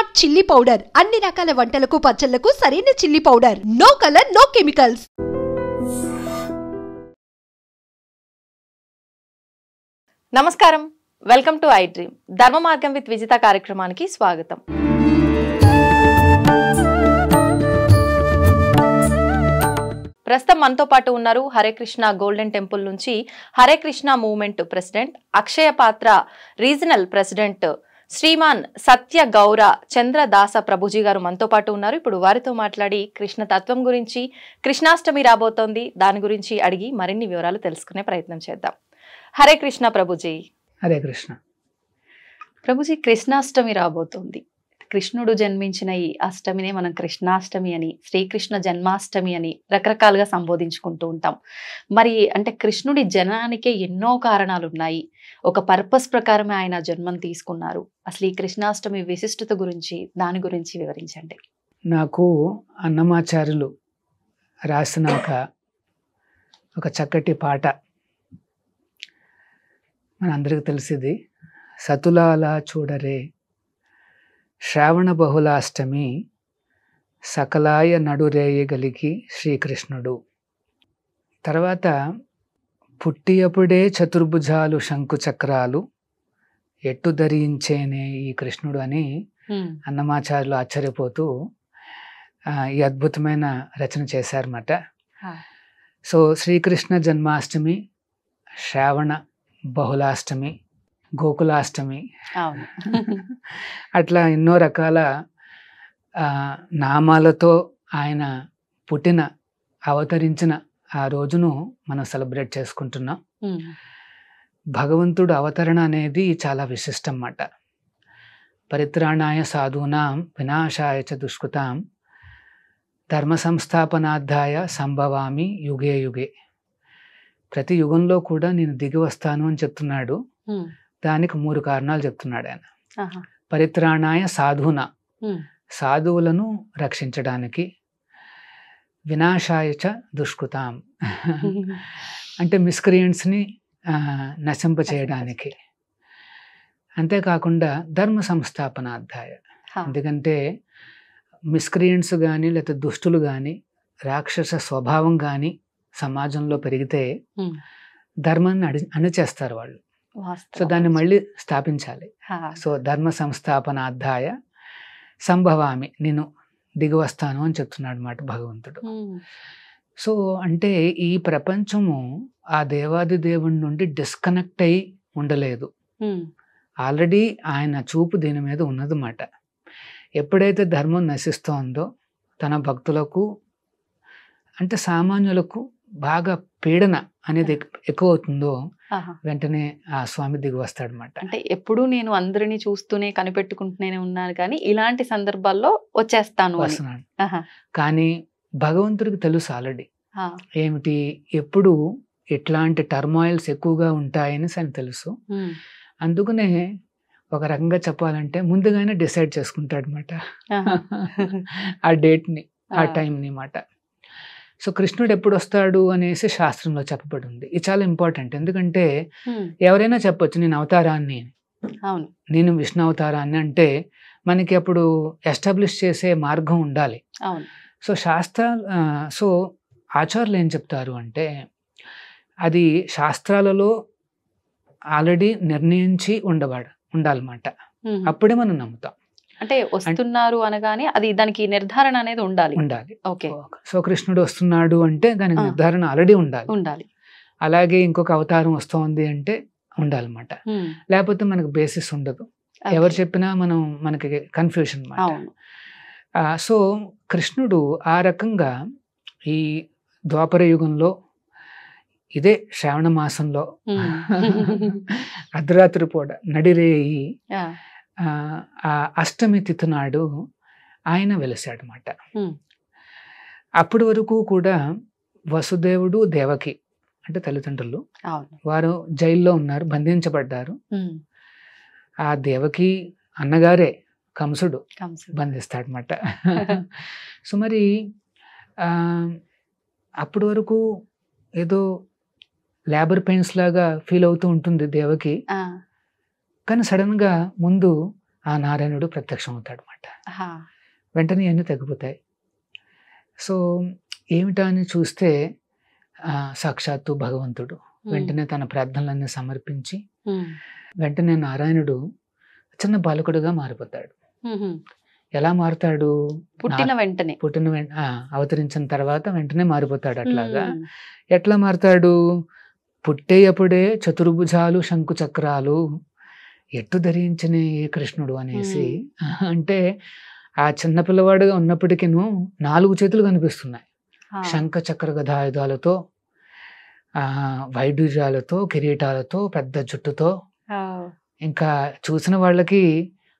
Smart chilli powder అన్ని రకాల వంటలకు పచ్చళ్లకు సరైన chilli powder. No colour, no chemicals. నమస్కారం, welcome to iDream. Dharma Margam with Vijitha కార్యక్రమానికి స్వాగతం. ప్రస్తుతం మనతో పాటు ఉన్నారు హరే కృష్ణ గోల్డెన్ టెంపుల్ నుంచి హరే కృష్ణ మూవ్మెంట్ ప్రెసిడెంట్, అక్షయ పాత్ర రీజనల్ ప్రెసిడెంట్ శ్రీమాన్ సత్య గౌర చంద్రదాస ప్రభుజీ గారు మనతో పాటు ఉన్నారు. ఇప్పుడు వారితో మాట్లాడి కృష్ణ తత్వం గురించి, కృష్ణాష్టమి రాబోతోంది, దాని గురించి అడిగి మరిన్ని వివరాలు తెలుసుకునే ప్రయత్నం చేద్దాం. హరే కృష్ణ ప్రభుజీ. హరే కృష్ణ ప్రభుజీ, కృష్ణాష్టమి రాబోతోంది. కృష్ణుడు జన్మించిన ఈ అష్టమినే మనం కృష్ణాష్టమి అని, శ్రీకృష్ణ జన్మాష్టమి అని రకరకాలుగా సంబోధించుకుంటూ ఉంటాం. మరి అంటే కృష్ణుడి జననానికే ఎన్నో కారణాలు ఉన్నాయి. ఒక పర్పస్ ప్రకారమే ఆయన జన్మం తీసుకున్నారు. అసలు ఈ కృష్ణాష్టమి విశిష్టత గురించి, దాని గురించి వివరించండి. నాకు అన్నమాచార్యులు రాసిన ఒక చక్కటి పాట మనందరికీ తెలిసింది. సతులాల చూడరే శ్రావణ బహుళాష్టమి సకలాయ నడురేయగలిగి శ్రీకృష్ణుడు. తర్వాత పుట్టియప్పుడే చతుర్భుజాలు శంకు చక్రాలు ఎట్టు ధరించేనే ఈ కృష్ణుడు అని అన్నమాచార్యులు ఆశ్చర్యపోతూ ఈ అద్భుతమైన రచన చేశారన్నమాట. సో శ్రీకృష్ణ జన్మాష్టమి, శ్రావణ బహుళాష్టమి, గోకులాష్టమి, అట్లా ఎన్నో రకాల నామాలతో ఆయన అవతరించిన ఆ రోజును మనం సెలబ్రేట్ చేసుకుంటున్నాం. భగవంతుడు అవతరణ అనేది చాలా విశిష్టం అన్నమాట. పరిత్రాణాయ సాధూనాం వినాశాయ చ దుష్కృతాం ధర్మ సంస్థాపనార్థాయ సంభవామి యుగే యుగే. ప్రతి యుగంలో కూడా నేను దిగి వస్తాను అని చెప్తున్నాడు. దానికి 3 కారణాలు చెప్తున్నాడు ఆయన. పరిత్రాణాయ సాధూనా, సాధువులను రక్షించడానికి, వినాశాయ చ దుష్కృతాం అంటే మిస్క్రియంట్స్ని నశింపచేయడానికి, అంతేకాకుండా ధర్మ సంస్థాపనార్థాయ. ఎందుకంటే మిస్క్రియంట్స్ కానీ లేకపోతే దుష్టులు కానీ రాక్షస స్వభావం కానీ సమాజంలో పెరిగితే ధర్మాన్ని అణిచేస్తారు వాళ్ళు. సో దాన్ని మళ్ళీ స్థాపించాలి. సో ధర్మ సంస్థాపనార్థాయ సంభవామి, నేను దిగి వస్తాను అని చెప్తున్నాడు అన్నమాట భగవంతుడు. సో అంటే ఈ ప్రపంచము ఆ దేవాది దేవుడి నుండి డిస్కనెక్ట్ అయి ఉండలేదు. ఆల్రెడీ ఆయన చూపు దీని మీద ఉన్నదన్నమాట. ఎప్పుడైతే ధర్మం నశిస్తోందో, తన భక్తులకు అంటే సామాన్యులకు బాగా పీడన అనేది ఎక్కువ అవుతుందో, వెంటనే ఆ స్వామి దిగి వస్తాడు అన్నమాట. అంటే ఎప్పుడు నేను అందరినీ చూస్తూనే కనిపెట్టుకుంటూనే ఉన్నాను, కానీ ఇలాంటి సందర్భాల్లో వస్తున్నాడు. కానీ భగవంతుడికి తెలుసు ఆల్రెడీ ఏమిటి, ఎప్పుడు ఎట్లాంటి టర్మాయిల్స్ ఎక్కువగా ఉంటాయని అని తెలుసు. అందుకనే ఒక రకంగా చెప్పాలంటే ముందుగానే డిసైడ్ చేసుకుంటాడు అనమాట ఆ డేట్ని, ఆ టైంని మాట. సో కృష్ణుడు ఎప్పుడు వస్తాడు అనేసి శాస్త్రంలో చెప్పబడి ఉంది. ఇది చాలా ఇంపార్టెంట్. ఎందుకంటే ఎవరైనా చెప్పొచ్చు నేను అవతారాన్ని, నేను విష్ణు అవతారాన్ని అంటే మనకి అప్పుడు ఎస్టాబ్లిష్ చేసే మార్గం ఉండాలి. సో సో ఆచార్యులు ఏం చెప్తారు అంటే అది శాస్త్రాలలో ఆల్రెడీ నిర్ణయించి ఉండాలన్నమాట. అప్పుడే మనం నమ్ముతాం. అంటే వస్తున్నారు అనగానే అది దానికి నిర్ధారణ అనేది ఉండాలి. ఓకే. సో కృష్ణుడు వస్తున్నాడు అంటే దానికి నిర్ధారణ ఆల్రెడీ ఉండాలి. అలాగే ఇంకొక అవతారం వస్తోంది అంటే ఉండాలన్నమాట. లేకపోతే మనకు బేసిస్ ఉండదు. ఎవరు చెప్పినా మనకి కన్ఫ్యూషన్ అన్నమాట. సో కృష్ణుడు ఆ రకంగా ఈ ద్వాపర యుగంలో ఇదే శ్రావణ మాసంలో అర్ధరాత్రి పూట నడిరేయి ఆ అష్టమి తిథి నాడు ఆయన వెలిసాడనమాట. అప్పటి వరకు కూడా వసుదేవుడు, దేవకి అంటే తల్లిదండ్రులు, వారు జైల్లో ఉన్నారు, బంధించబడ్డారు. ఆ దేవకి అన్నగారే కంసుడు బంధిస్తాడనమాట. సో మరి అప్పటి వరకు ఏదో లేబర్ పెయిన్స్ లాగా ఫీల్ అవుతూ ఉంటుంది దేవకి. కానీ సడన్ గా ముందు ఆ నారాయణుడు ప్రత్యక్షం అవుతాడు అన్నమాట. వెంటనే అన్నీ తగ్గిపోతాయి. సో ఏమిటా అని చూస్తే సాక్షాత్తు భగవంతుడు. వెంటనే తన ప్రార్థనలన్నీ సమర్పించి వెంటనే నారాయణుడు చిన్న బాలకుడుగా మారిపోతాడు. ఎలా మారుతాడు? అవతరించిన తర్వాత వెంటనే మారిపోతాడు. అట్లాగా ఎట్లా మారుతాడు? పుట్టేయప్పుడే చతుర్భుజాలు శంకు చక్రాలు ఎట్టు ధరించిన ఏ కృష్ణుడు అనేసి, అంటే ఆ చిన్న పిల్లవాడుగా ఉన్నప్పటికీను 4 చేతులు కనిపిస్తున్నాయి. శంఖ చక్ర గదాయుధాలతో, వైడూర్యాలతో, కిరీటాలతో, పెద్ద జుట్టుతో. ఇంకా చూసిన వాళ్ళకి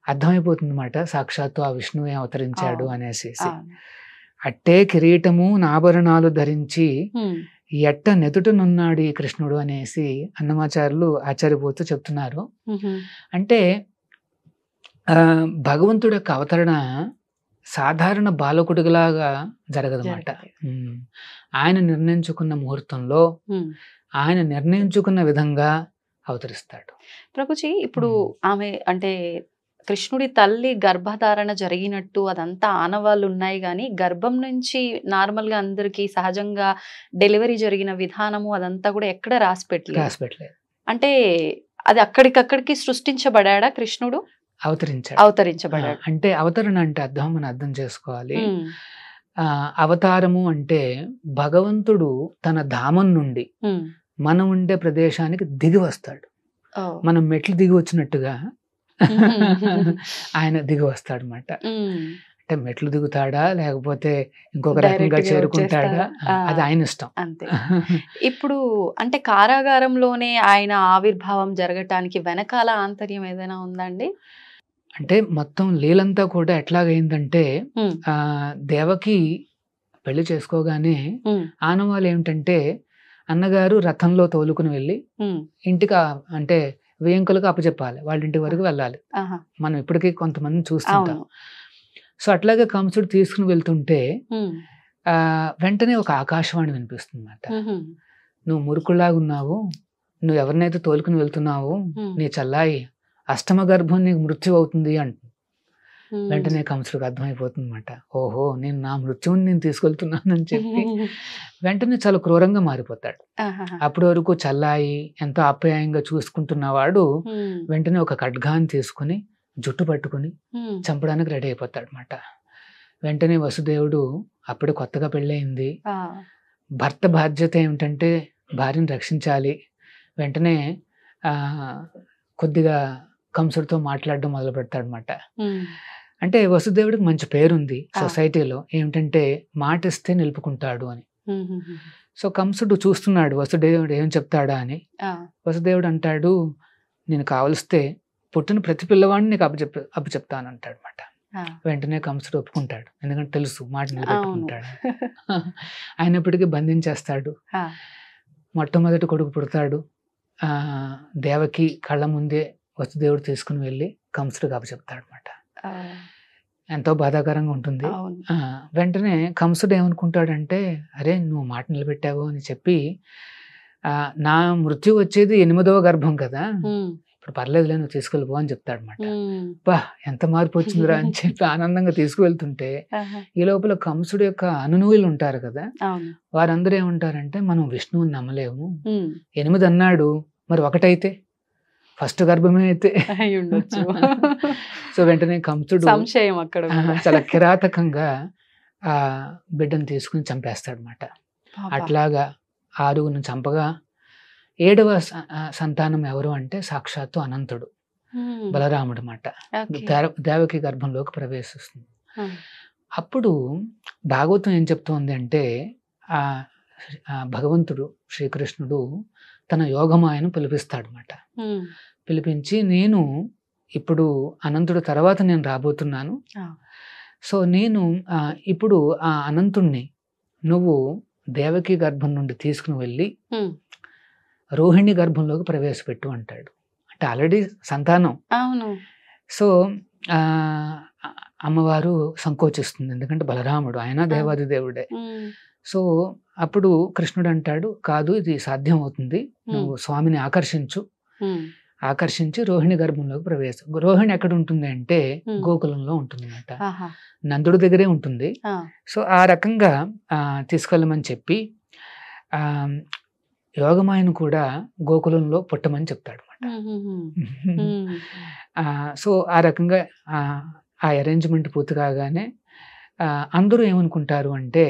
అర్థమైపోతుంది అన్నమాట, సాక్షాత్తు ఆ విష్ణువే అవతరించాడు అనేసి. అట్టే కిరీటము నాభరణాలు ధరించి ఎట్ట నెదుటనున్నాడు ఈ కృష్ణుడు అనేసి అన్నమాచార్యులు ఆశ్చర్యపోతూ చెప్తున్నారు. అంటే భగవంతుడి యొక్క అవతరణ సాధారణ బాలకుడిలాగా జరగదన్నమాట. ఆయన నిర్ణయించుకున్న ముహూర్తంలో ఆయన నిర్ణయించుకున్న విధంగా అవతరిస్తాడు. ప్రభుజీ, ఇప్పుడు ఆమె అంటే కృష్ణుడి తల్లి గర్భధారణ జరిగినట్టు అదంతా ఆనవాళ్ళు ఉన్నాయి, కానీ గర్భం నుంచి నార్మల్గా అందరికి సహజంగా డెలివరీ జరిగిన విధానము అదంతా కూడా ఎక్కడ రాసి పెట్టలేదు. అంటే అది అక్కడికక్కడికి సృష్టించబడా కృష్ణుడు? అవతరించబడాడు. అంటే అవతరణ అంటే మనం అర్థం చేసుకోవాలి. అవతారము అంటే భగవంతుడు తన ధామం నుండి మనం ఉండే ప్రదేశానికి దిగి వస్తాడు. మనం మెట్లు దిగి వచ్చినట్టుగా ఆయన దిగి వస్తాడు అన్నమాట. అంటే మెట్లు దిగుతాడా లేకపోతే ఇంకొక రకంగా చేరుకుంటాడా, అది ఆయన ఇష్టం. అంతే. ఇప్పుడు అంటే కారాగారంలోనే ఆయన ఆవిర్భావం జరగటానికి వెనకాల ఆంతర్యం ఏదైనా ఉందండి? అంటే మొత్తం లీలంతా కూడా ఎట్లాగైందంటే దేవకి పెళ్లి చేసుకోగానే ఆనవాళ్ళు ఏమిటంటే అన్నగారు రథంలో తోలుకుని వెళ్ళి ఇంటికి అంటే వేంకులకు అప్పచెప్పాలి, వాళ్ళ ఇంటి వరకు వెళ్ళాలి. మనం ఇప్పటికీ కొంతమంది చూస్తుంటాం. సో అట్లాగే కంసుడు తీసుకుని వెళ్తుంటే వెంటనే ఒక ఆకాశవాణి వినిపిస్తుంది అన్నమాట. నువ్వు మురుకులాగా ఉన్నావు, నువ్వు ఎవరినైతే తోలుకుని వెళ్తున్నావు, నీ చల్లాయి అష్టమ గర్భం నీకు మృత్యు అవుతుంది అంటుంది. వెంటనే కంసుడికి అర్థమైపోతుంది అన్నమాట, ఓహో నేను నా మృత్యువుని నేను తీసుకెళ్తున్నానని చెప్పి వెంటనే చాలా క్రూరంగా మారిపోతాడు. అప్పటి వరకు చల్లాయి ఎంతో ఆప్యాయంగా చూసుకుంటున్నవాడు వెంటనే ఒక ఖడ్గాన్ని తీసుకుని జుట్టు పట్టుకుని చంపడానికి రెడీ అయిపోతాడు అన్నమాట. వెంటనే వసుదేవుడు అప్పుడు కొత్తగా పెళ్ళయింది, భర్త బాధ్యత ఏమిటంటే భార్యను రక్షించాలి. వెంటనే కొద్దిగా కంసుడితో మాట్లాడడం మొదలు పెడతాడు అన్నమాట. అంటే వసుదేవుడికి మంచి పేరుంది సొసైటీలో, ఏమిటంటే మాట ఇస్తే నిలుపుకుంటాడు అని. సో కంసుడు చూస్తున్నాడు వసుదేవుడు ఏం చెప్తాడా అని. వసుదేవుడు అంటాడు, నేను కావలిస్తే పుట్టిన ప్రతి పిల్లవాడిని నీకు అప్పచెప్తాను అంటాడు అన్నమాట. వెంటనే కంసుడు ఒప్పుకుంటాడు, ఎందుకంటే తెలుసు మాట నిలబెట్టుకుంటాడు. అయినప్పటికీ బంధించేస్తాడు. మొట్టమొదటి కొడుకు పుడతాడు. దేవకి కళ్ళ ముందే వసుదేవుడు తీసుకుని వెళ్ళి కంసుడికి అప్పచెప్తాడు అన్నమాట. ఎంతో బాధాకరంగా ఉంటుంది. వెంటనే కంసుడు ఏమనుకుంటాడంటే, అరే నువ్వు మాట నిలబెట్టావు అని చెప్పి, నా మృత్యు వచ్చేది 8వ గర్భం కదా, ఇప్పుడు పర్లేదులే నువ్వు తీసుకెళ్ళిపో అని చెప్తాడు అనమాట. బా ఎంత మార్పు వచ్చిందిరా అని చెప్పి ఆనందంగా తీసుకువెళ్తుంటే ఈ లోపల కంసుడు యొక్క అనునూయులు ఉంటారు కదా, వారందరూ ఏమంటారంటే మనం విష్ణువుని నమ్మలేము, 8 అన్నాడు, మరి ఒకటైతే ఫస్ట్ గర్భమే అయితే ఉండొచ్చు. సో వెంటనే కంసుడు సంశయం అక్కడ చాలా కిరాతకంగా ఆ బిడ్డను తీసుకుని చంపేస్తాడు అనమాట. అట్లాగా 6 చంపగా 7వ సంతానం ఎవరు అంటే సాక్షాత్తు అనంతుడు, బలరాముడు అన్నమాట. దేవకి గర్భంలోకి ప్రవేశిస్తుంది. అప్పుడు భాగవతం ఏం చెప్తోంది అంటే, ఆ భగవంతుడు శ్రీకృష్ణుడు తన యోగమాయను పిలిపిస్తాడు అన్నమాట. పిలిపించి, నేను ఇప్పుడు అనంతుడు తర్వాత నేను రాబోతున్నాను, సో నేను ఇప్పుడు ఆ అనంతుణ్ణి నువ్వు దేవకి గర్భం నుండి తీసుకుని వెళ్ళి రోహిణి గర్భంలోకి ప్రవేశపెట్టు అంటాడు. అంటే ఆల్రెడీ సంతానం. సో అమ్మవారు సంకోచిస్తుంది, ఎందుకంటే బలరాముడు ఆయన దేవాది దేవుడే. సో అప్పుడు కృష్ణుడు అంటాడు, కాదు ఇది సాధ్యం అవుతుంది, నువ్వు స్వామిని ఆకర్షించు, ఆకర్షించి రోహిణి గర్భంలోకి ప్రవేశం. రోహిణి ఎక్కడ ఉంటుంది అంటే గోకులంలో ఉంటుంది అన్నమాట. నందుడి దగ్గరే ఉంటుంది. సో ఆ రకంగా తీసుకెళ్ళమని చెప్పి యోగమాయను కూడా గోకులంలో పుట్టమని చెప్తాడు అన్నమాట. సో ఆ రకంగా ఆ అరేంజ్మెంట్ పూర్తి కాగానే అందరూ ఏమనుకుంటారు అంటే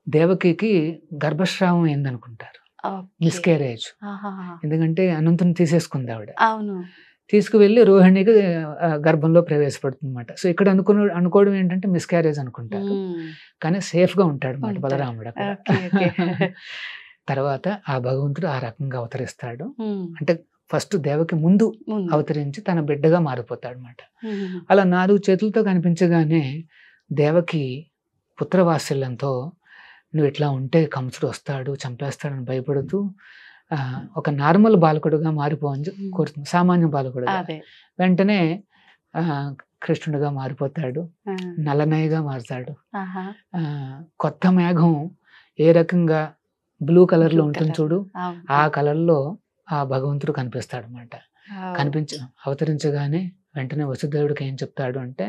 దేవకికి గర్భస్రావం అయిందనుకుంటారు, మిస్కేరేజ్. ఎందుకంటే అనంతుని తీసేసుకుంది ఆవిడ. తీసుకువెళ్ళి రోహిణికి గర్భంలో ప్రవేశపడుతుంది అనమాట. సో ఇక్కడ అనుకోవడం ఏంటంటే మిస్క్యారేజ్ అనుకుంటారు, కానీ సేఫ్ గా ఉంటాడు అనమాట బలరాముడు అక్కడ. తర్వాత ఆ భగవంతుడు ఆ రకంగా అవతరిస్తాడు. అంటే ఫస్ట్ దేవకి ముందు అవతరించి తన బిడ్డగా మారిపోతాడు అనమాట. అలా 4 చేతులతో కనిపించగానే దేవకి పుత్రవాత్సల్యంతో నువ్వు ఇట్లా ఉంటే కంసుడు వస్తాడు చంపేస్తాడని భయపడుతూ ఒక నార్మల్ బాలకుడుగా మారిపోవని కోరుతుంది, సామాన్య బాలకుడుగా. వెంటనే కృష్ణుడిగా మారిపోతాడు, నల్లనయ్యగా మారుతాడు. కొత్త మేఘం ఏ రకంగా బ్లూ కలర్ లో ఉంటుంది చూడు, ఆ కలర్ లో ఆ భగవంతుడు కనిపిస్తాడు అనమాట. అవతరించగానే వెంటనే వసుదేవుడికి ఏం చెప్తాడు అంటే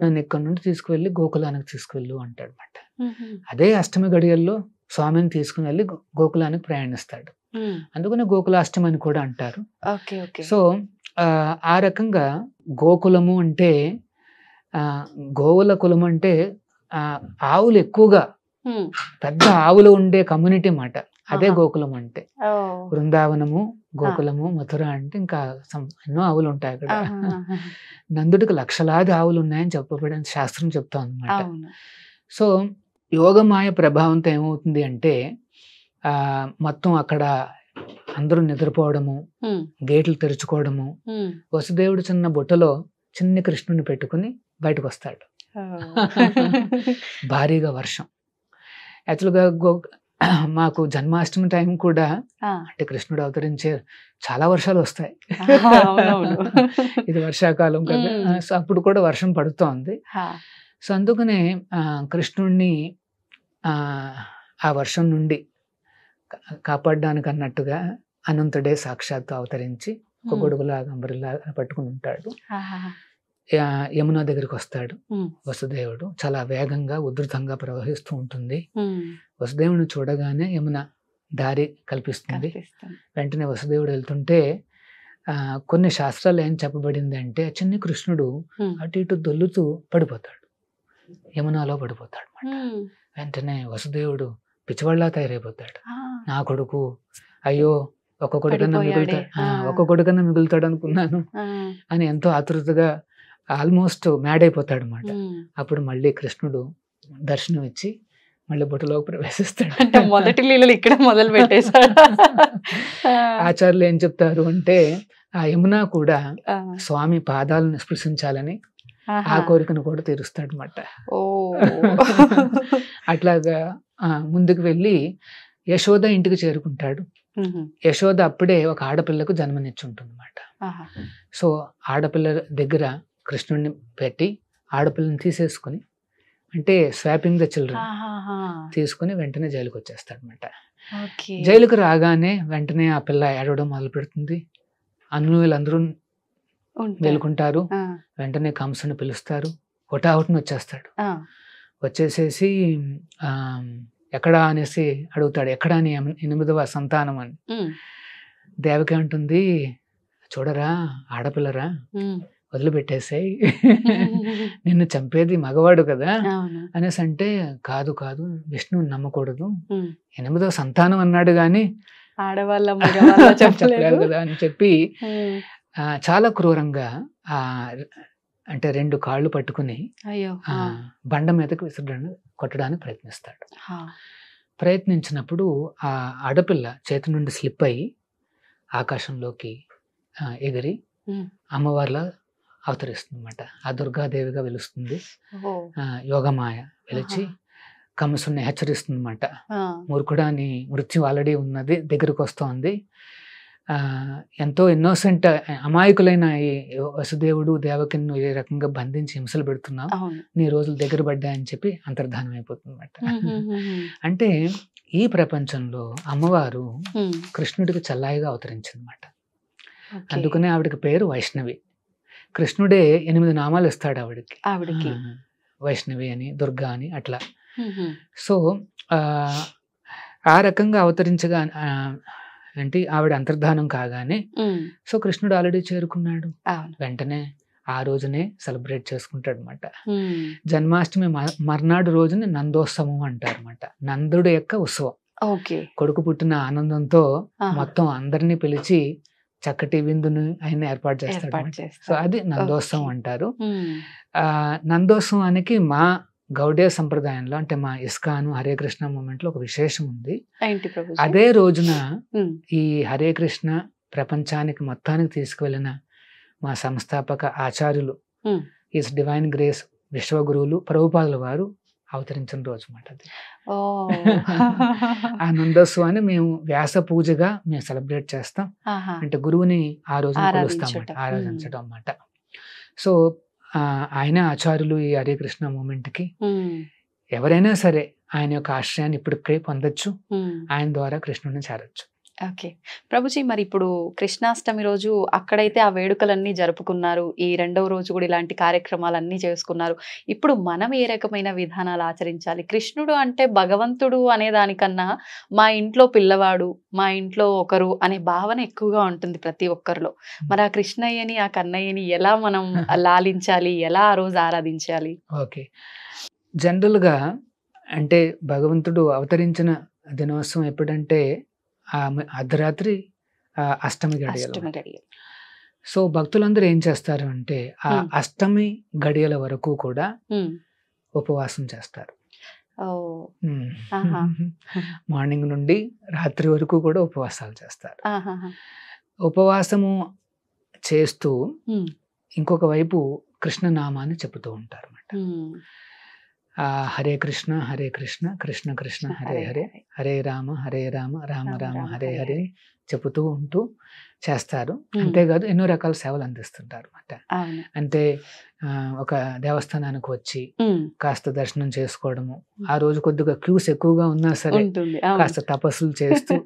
నన్ను ఇక్కడ నుండి తీసుకువెళ్ళి గోకులానికి తీసుకువెళ్ళు అంటాడు అనమాట. అదే అష్టమి గడియల్లో స్వామిని తీసుకుని వెళ్ళి గోకులానికి ప్రయాణిస్తాడు. అందుకనే గోకులాష్టమి అని కూడా అంటారు. సో ఆ రకంగా గోకులము అంటే గోవుల కులము అంటే ఆవులు ఎక్కువగా పెద్ద ఆవులు ఉండే కమ్యూనిటీ మాట. అదే గోకులం అంటే. బృందావనము, గోకులము, మథుర అంటే ఇంకా ఎన్నో ఆవులు ఉంటాయి అక్కడ. నందుడికి లక్షలాది ఆవులు ఉన్నాయని చెప్పబడిన శాస్త్రం చెప్తా అన్నమాట. సో యోగమాయ ప్రభావంతో ఏమవుతుంది అంటే మొత్తం అక్కడ అందరూ నిద్రపోవడము, గేట్లు తెరుచుకోవడము, వసుదేవుడు చిన్న బుట్టలో చిన్న కృష్ణుని పెట్టుకుని బయటకు వస్తాడు. భారీగా వర్షం. యాక్చువల్గా మాకు జన్మాష్టమి టైం కూడా అంటే కృష్ణుడు అవతరించే చాలా వర్షాలు వస్తాయి. ఇది వర్షాకాలం కదా, సో అప్పుడు కూడా వర్షం పడుతోంది. సో అందుకనే కృష్ణుడిని ఆ వర్షం నుండి కాపాడడానికి అన్నట్టుగా అనంతుడే సాక్షాత్తు అవతరించి ఒక గొడుగులాగా అంబరిలాగా పట్టుకుని ఉంటాడు. యమున దగ్గరికి వస్తాడు వసుదేవుడు. చాలా వేగంగా ఉధృతంగా ప్రవహిస్తూ ఉంటుంది. వసుదేవుని చూడగానే యమున దారి కల్పిస్తుంది. వెంటనే వసుదేవుడు వెళ్తుంటే కొన్ని శాస్త్రాలు ఏం చెప్పబడింది అంటే చిన్ని కృష్ణుడు అటు ఇటు దొల్లుతూ పడిపోతాడు, యమునాలో పడిపోతాడు అన్నమాట. వెంటనే వసుదేవుడు పిచ్చివాళ్ళ తయారైపోతాడు. నా కొడుకు, అయ్యో ఒక్క కొడుకన్నా మిగులుతాడు అనుకున్నాను అని ఎంతో ఆతృతగా ఆల్మోస్ట్ మ్యాడ్ అయిపోతాడు అన్నమాట. అప్పుడు మళ్ళీ కృష్ణుడు దర్శనం ఇచ్చి మళ్ళీ బుట్టలోకి ప్రవేశిస్తాడు. అంటే మొదటి లీలలు ఇక్కడ మొదలు పెట్టేశాడు. ఆచార్యులు ఏం చెప్తారు అంటే ఆ యమున కూడా స్వామి పాదాలను స్పృశించాలని ఆ కోరికను కూడా తీరుస్తాడు అన్నమాట. అట్లాగా ముందుకు వెళ్ళి యశోద ఇంటికి చేరుకుంటాడు. యశోద అప్పుడే ఒక ఆడపిల్లకు జన్మనిచ్చి ఉంటుంది అన్నమాట. సో ఆడపిల్ల దగ్గర కృష్ణుడిని పెట్టి ఆడపిల్లని తీసేసుకుని, అంటే స్వాపింగ్ ద చిల్డ్రన్ తీసుకుని వెంటనే జైలుకి వచ్చేస్తాడు అనమాట. జైలుకు రాగానే వెంటనే ఆ పిల్ల ఏడవడం మొదలు పెడుతుంది. వీళ్ళందరూ మేలుకుంటారు. వెంటనే కంసుని పిలుస్తారు. హుటాహుటిని వచ్చేస్తాడు. వచ్చేసేసి ఎక్కడా అనేసి అడుగుతాడు. ఎక్కడా అని 8వ సంతానం అని. దేవకి అంటుంది, చూడరా ఆడపిల్లరా, వదిలిపెట్టేసాయి, నిన్ను చంపేది మగవాడు కదా అనేసి అంటే, కాదు కాదు విష్ణువుని నమ్మకూడదు, 8వ సంతానం అన్నాడు గాని ఆడవాళ్ళ చెప్పలేదు కదా అని చెప్పి చాలా క్రూరంగా అంటే 2 కాళ్ళు పట్టుకుని బండ మీదకి కొట్టడానికి ప్రయత్నిస్తాడు. ప్రయత్నించినప్పుడు ఆ ఆడపిల్ల చేతి నుండి స్లిప్ అయ్యి ఆకాశంలోకి ఎగిరి అమ్మవారిలా అవతరిస్తుంది అన్నమాట. ఆ దుర్గాదేవిగా వెలుస్తుంది. యోగమాయ వెలిచి కంసుని హెచ్చరిస్తుంది అన్నమాట. మూర్ఖుడా, నీ మృత్యు ఆల్రెడీ ఉన్నది, దగ్గరకు వస్తోంది. ఎంతో ఇన్నోసెంట్ అమాయకులైన ఈ వసుదేవుడు దేవకిని ఏ రకంగా బంధించి హింసలు పెడుతున్నావు, నీ రోజులు దగ్గర పడ్డాయని చెప్పి అంతర్ధానం అయిపోతుంది అన్నమాట. అంటే ఈ ప్రపంచంలో అమ్మవారు కృష్ణుడికి చల్లాయిగా అవతరించింది అన్నమాట. అందుకనే ఆవిడకి పేరు వైష్ణవి. కృష్ణుడే 8 నామాలు ఇస్తాడు ఆవిడకి. వైష్ణవి అని, దుర్గా అని అట్లా. సో ఆ రకంగా అవతరించగా అంటే ఆవిడ అంతర్ధానం కాగానే సో కృష్ణుడు ఆల్రెడీ చేరుకున్నాడు. వెంటనే ఆ రోజునే సెలబ్రేట్ చేసుకుంటాడు అనమాట. జన్మాష్టమి మర్నాడు రోజుని నందోత్సవం అంటారు అనమాట. నందుడు యొక్క ఉత్సవం. కొడుకు పుట్టిన ఆనందంతో మొత్తం అందరినీ పిలిచి చక్కటి విందును ఆయన ఏర్పాటు చేస్తాడు. సో అది నందోత్సవం అంటారు. నందోత్సవానికి మా గౌడీయ సంప్రదాయంలో అంటే మా ఇస్కాను హరే కృష్ణ మూమెంట్ లో ఒక విశేషం ఉంది. అదే రోజున ఈ హరే కృష్ణ ప్రపంచానికి మొత్తానికి తీసుకువెళ్ళిన మా సంస్థాపక ఆచార్యులు ఈస్ డివైన్ గ్రేస్ విశ్వగురువులు ప్రభుపాదుల వారు అవతరించిన రోజు అన్నమాట అది. ఆ నందోత్సవాన్ని మేము వ్యాస పూజగా మేము సెలబ్రేట్ చేస్తాం. అంటే గురువుని ఆ రోజు కొలుస్తాం, ఆరాధించడం అన్నమాట. సో ఆయన ఆచార్యులు ఈ హరే కృష్ణ మూమెంట్ కి ఎవరైనా సరే ఆయన యొక్క ఆశ్రయాన్ని ఇప్పటికే పొందొచ్చు, ఆయన ద్వారా కృష్ణుడిని చేరొచ్చు. ఓకే ప్రభుజీ, మరి ఇప్పుడు కృష్ణాష్టమి రోజు అక్కడైతే ఆ వేడుకలన్నీ జరుపుకున్నారు, ఈ రెండవ రోజు కూడా ఇలాంటి కార్యక్రమాలన్నీ చేసుకున్నారు. ఇప్పుడు మనం ఏ రకమైన విధానాలు ఆచరించాలి? కృష్ణుడు అంటే భగవంతుడు అనే దానికన్నా మా ఇంట్లో పిల్లవాడు, మా ఇంట్లో ఒకరు అనే భావన ఎక్కువగా ఉంటుంది ప్రతి ఒక్కరిలో. మరి ఆ కృష్ణయ్యని ఆ కన్నయ్యని ఎలా మనం లాలించాలి, ఎలా ఆ రోజు ఆరాధించాలి? ఓకే, జనరల్గా అంటే భగవంతుడు అవతరించిన దినోత్సవం ఎప్పుడంటే అర్ధరాత్రి అష్టమి గడియలు. సో భక్తులందరూ ఏం చేస్తారు అంటే ఆ అష్టమి గడియల వరకు కూడా ఉపవాసం చేస్తారు. మార్నింగ్ నుండి రాత్రి వరకు కూడా ఉపవాసాలు చేస్తారు. ఉపవాసము చేస్తూ ఇంకొక వైపు కృష్ణనామాన్ని చెబుతూ ఉంటారు అన్నమాట. హరే కృష్ణ కృష్ణ కృష్ణ హరే హరే, హరే రామ రామ రామ హరే హరే చెబుతూ ఉంటూ చేస్తారు. అంతేకాదు ఎన్నో రకాల సేవలు అందిస్తుంటారు అన్నమాట. అంటే ఒక దేవస్థానానికి వచ్చి కాస్త దర్శనం చేసుకోవడము, ఆ రోజు కొద్దిగా క్యూస్ ఎక్కువగా ఉన్నా సరే కాస్త తపస్సులు చేస్తూ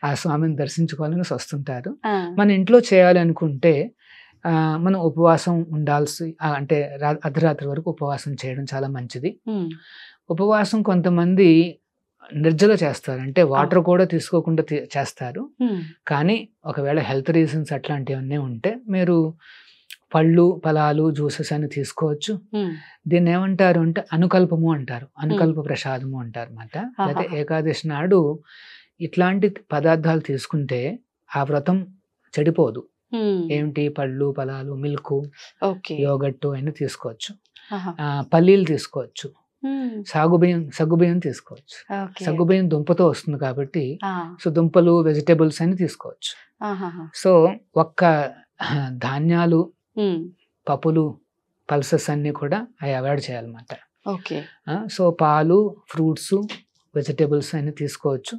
ఆ స్వామిని దర్శించుకోవాలని వస్తుంటారు. మన ఇంట్లో చేయాలి అనుకుంటే మనం ఉపవాసం ఉండాల్సి, అంటే అర్ధరాత్రి వరకు ఉపవాసం చేయడం చాలా మంచిది. ఉపవాసం కొంతమంది నిర్జల చేస్తారు, అంటే వాటర్ కూడా తీసుకోకుండా చేస్తారు. కానీ ఒకవేళ హెల్త్ రీజన్స్ అట్లాంటివన్నీ ఉంటే మీరు పళ్ళు ఫలాలు జ్యూసెస్ అని తీసుకోవచ్చు. దీన్ని ఏమంటారు అంటే అనుకల్పము అంటారు, అనుకల్ప ప్రసాదము అంటారు అన్నమాట. అయితే ఏకాదశి నాడు ఇట్లాంటి పదార్థాలు తీసుకుంటే ఆ వ్రతం చెడిపోదు. ఏమిటి, పళ్ళు ఫలాలు, మిల్క్, యోగట్టు అయినా తీసుకోవచ్చు, పల్లీలు తీసుకోవచ్చు, సగ్గుబియ్యం తీసుకోవచ్చు. సగ్గుబియ్యం దుంపతో వస్తుంది కాబట్టి సో దుంపలు వెజిటేబుల్స్ అని తీసుకోవచ్చు. సో ఒక్క ధాన్యాలు, పప్పులు, పల్సెస్ అన్ని కూడా అవి అవాయిడ్ చేయాలన్నమాట. సో పాలు, ఫ్రూట్స్, వెజిటేబుల్స్ అన్ని తీసుకోవచ్చు.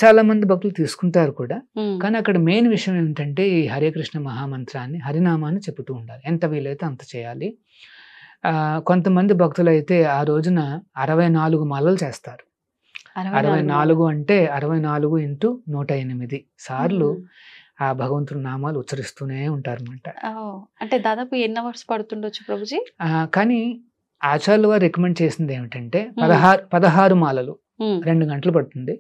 చాలా మంది భక్తులు తీసుకుంటారు కూడా. కానీ అక్కడ మెయిన్ విషయం ఏమిటంటే ఈ హరే కృష్ణ మహామంత్రాన్ని, హరినామాన్ని చెబుతూ ఉండాలి. ఎంత వీలైతే అంత చేయాలి. కొంతమంది భక్తులు అయితే ఆ రోజున 64 మాలలు చేస్తారు. 64 అంటే 64 × 108 సార్లు ఆ భగవంతుడి నామాలు ఉచ్చరిస్తూనే ఉంటారు అన్నమాట. అంటే దాదాపు ఎన్ని అవర్స్ పడుతుండొచ్చు ప్రభుజీ? కానీ ఆచార్యులు వారు రికమెండ్ చేసింది ఏమిటంటే 16 మాలలు 2 గంటలు పడుతుంది.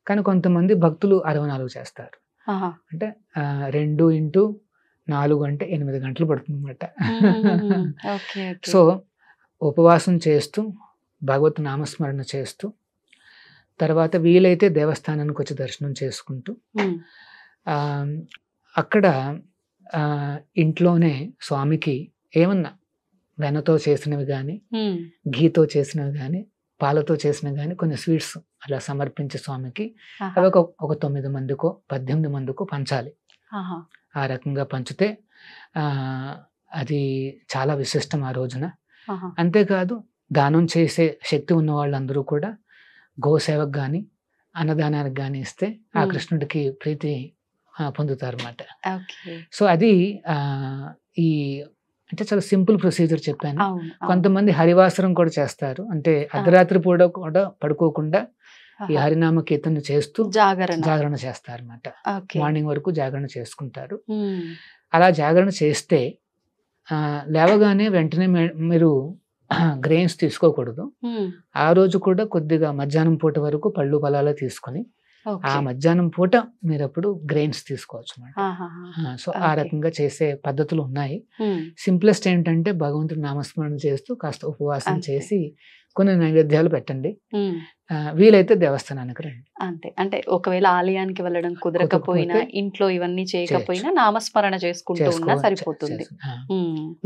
కానీ కొంతమంది భక్తులు 64 చేస్తారు. అంటే 2 × 4 అంటే 8 గంటలు పడుతుంది అన్నమాట. సో ఉపవాసం చేస్తూ భగవత్ నామస్మరణ చేస్తూ తర్వాత వీలైతే దేవస్థానానికి వచ్చి దర్శనం చేసుకుంటూ అక్కడ ఇంట్లోనే స్వామికి ఏమన్నా వెన్నతో చేసినవి కానీ, ఘీతో చేసినవి కానీ, పాలతో చేసినవి కానీ కొన్ని స్వీట్స్ అలా సమర్పించే స్వామికి అవి ఒక 9 మందికో 18 మందికో పంచాలి. ఆ రకంగా పంచితే అది చాలా విశిష్టం ఆ రోజున. అంతేకాదు దానం చేసే శక్తి ఉన్న వాళ్ళందరూ కూడా గోసేవకు కానీ అన్నదానానికి కానీ ఇస్తే ఆ కృష్ణుడికి ప్రీతి పొందుతారు అన్నమాట. సో అది ఈ అంటే చాలా సింపుల్ ప్రొసీజర్ చెప్పాను. కొంతమంది హరివాసరం కూడా చేస్తారు, అంటే అర్ధరాత్రి పూట కూడా పడుకోకుండా ఈ హరినామ కీర్తన చేస్తూ జాగరణ చేస్తారు అన్నమాట. ఓకే. మార్నింగ్ వరకు జాగరణ చేసుకుంటారు. ఉమ్. అలా జాగరణ చేస్తే లేవగానే వెంటనే మీరు గ్రెయిన్స్ తీసుకోకూడదు. ఉమ్. ఆ రోజు కూడా కొద్దిగా మధ్యాహ్నం పూట వరకు పళ్ళు ఫలాలు తీసుకొని ఆ ఓకే. మధ్యాహ్నం పూట మీరు అప్పుడు గ్రెయిన్స్ తీసుకోవచ్చు అన్నమాట. ఆహాహా. సో ఆ ఓకే. రకంగా చేసే పద్ధతులు ఉన్నాయి. ఉమ్. సింప్లెస్ట్ ఏంటంటే భగవంతుడి నామస్మరణ చేస్తూ కాస్త ఉపవాసం అంతే. చేసి కొన్ని నైవేద్యాలు పెట్టండి. ఉమ్. వీలైతే దేవస్థానానికి రండి. అంతే. అంటే ఒకవేళ ఆలయానికి వెళ్ళడం కుదరకపోయినా కుదరకపోతే ఇంట్లో ఇవన్నీ చేయకపోయినా నామస్మరణ చేసుకుంటూ ఉన్నా సరిపోతుంది.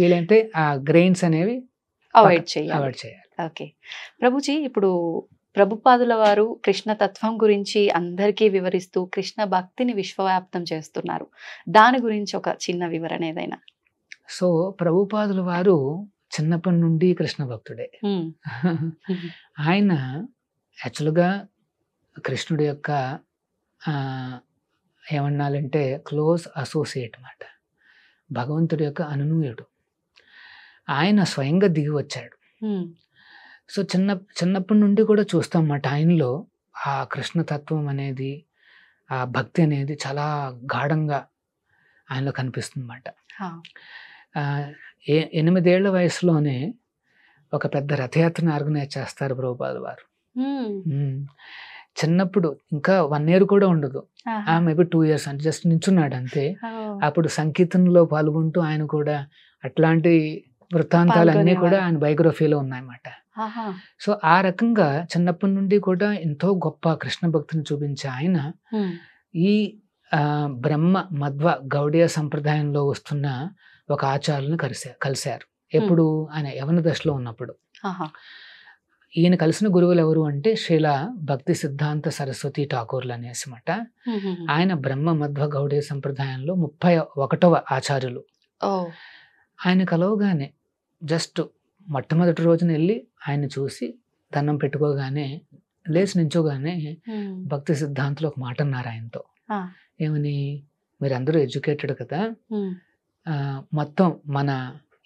వీలైతే ఆ గ్రెయిన్స్ అనేవి అవాయిడ్ చేయాలి. అవాయిడ్ చేయాలి. ఓకే. ప్రభుజీ, ఇప్పుడు ప్రభుపాదుల వారు కృష్ణ తత్వం గురించి అందరికీ వివరిస్తూ కృష్ణ భక్తిని విశ్వవ్యాప్తం చేస్తున్నారు. దాని గురించి ఒక చిన్న వివరణ ఏదైనా. సో ప్రభుపాదుల వారు చిన్నప్పటి నుండి కృష్ణ భక్తుడే. ఉమ్. ఆయన యాక్చువల్గా కృష్ణుడి యొక్క ఏమన్నాలంటే క్లోజ్ అసోసియేట్ అన్నమాట. భగవంతుడి యొక్క అనునూయుడు. ఆయన స్వయంగా దిగి వచ్చాడు. ఉమ్. సో చిన్నప్పటి నుండి కూడా చూస్తాం అన్నమాట ఆయనలో ఆ కృష్ణతత్వం అనేది, ఆ భక్తి అనేది చాలా గాఢంగా ఆయనలో కనిపిస్తుంది అన్నమాట. హా. 8 ఏళ్ల వయసులోనే ఒక పెద్ద రథయాత్రను ఆర్గనైజ్ చేస్తారు ప్రభుపాదుల వారు. ఉమ్. చిన్నప్పుడు ఇంకా 1 year కూడా ఉండదు, ఆహా. మేబీ 2 years అంటే జస్ట్ నించున్నాడు అంతే. ఓ. అప్పుడు సంకీర్తనలో పాల్గొంటూ ఆయన కూడా అట్లాంటి వృత్తాంతాలన్నీ కూడా ఆయన బయోగ్రఫీలో ఉన్నాయన్నమాట. ఆహా. సో ఆ రకంగా చిన్నప్పటి నుండి కూడా ఎంతో గొప్ప కృష్ణ భక్తిని చూపించే ఆయన ఉమ్. ఈ బ్రహ్మ మధ్వ గౌడీయ సంప్రదాయంలో వస్తున్న ఒక ఆచార్యులను కలిశారు. ఎప్పుడు ఆయన యవన దశలో ఉన్నప్పుడు. ఆహా. ఈయన కలిసిన గురువులు ఎవరు అంటే శ్రీల భక్తి సిద్ధాంత సరస్వతి ఠాకూర్లు అనేసి మాట. ఉహుహు. ఆయన బ్రహ్మ మధ్వ గౌడీయ సంప్రదాయంలో 31వ ఆచార్యులు. ఓ. ఆయన కలవగానే జస్ట్ మొట్టమొదటి రోజున వెళ్ళి ఆయన చూసి దండం పెట్టుకోగానే లేచి నించోగానే ఉమ్. భక్తి సిద్ధాంతులు ఒక మాట అన్నారు ఆయనతో. ఆ. ఏమని, మీరందరూ ఎడ్యుకేటెడ్ కదా, ఉమ్. మొత్తం మన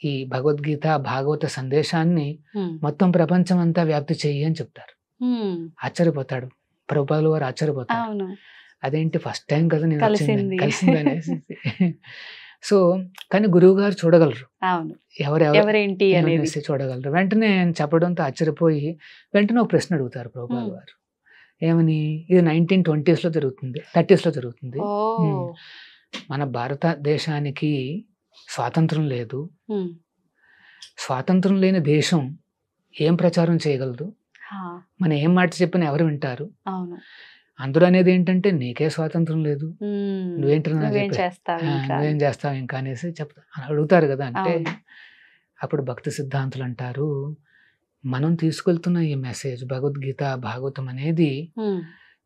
ఈ భగవద్గీత భాగవత సందేశాన్ని ఉమ్. మొత్తం ప్రపంచం అంతా వ్యాప్తి చెయ్యి అని చెప్తారు. ఉమ్. ఆశ్చర్యపోతాడు ప్రభుపాదుల వారు, ఆశ్చర్యపోతాడు. అవును. అదేంటి ఫస్ట్ టైం కదా నేను కలిసింది. కలిసిందనేసి. సో కానీ గురువు గారు చూడగలరు అవును. ఎవరెవరు ఎవరేంటి అనేది. అనేసి చూడగలరు. వెంటనే ఆయన చెప్పడంతో ఆశ్చర్యపోయి వెంటనే ఒక ప్రశ్న అడుగుతారు ప్రభుపాదుల వారు. ఏమని, ఇది 1920s లో జరుగుతుంది, 30s లో జరుగుతుంది. ఓ. మన భారతదేశానికి స్వాతంత్రం లేదు. ఉమ్. స్వాతంత్రం లేని దేశం ఏం ప్రచారం చేయగలదు? హా. మనం ఏం మాట చెప్పినా ఎవరు వింటారు? అవును. అందరూ అనేది ఏంటంటే నీకే స్వాతంత్రం లేదు, ఉమ్. నువ్వేం నువ్వేం చేస్తావు ఇంకా? నువ్వేం చేస్తావు ఇంకా అనేసి అడుగుతారు కదా. అంటే అవును. అప్పుడు భక్తి సిద్ధాంతులు అంటారు, మనం తీసుకెళ్తున్న ఈ మెసేజ్ భగవద్గీత భాగవతం అనేది ఉమ్.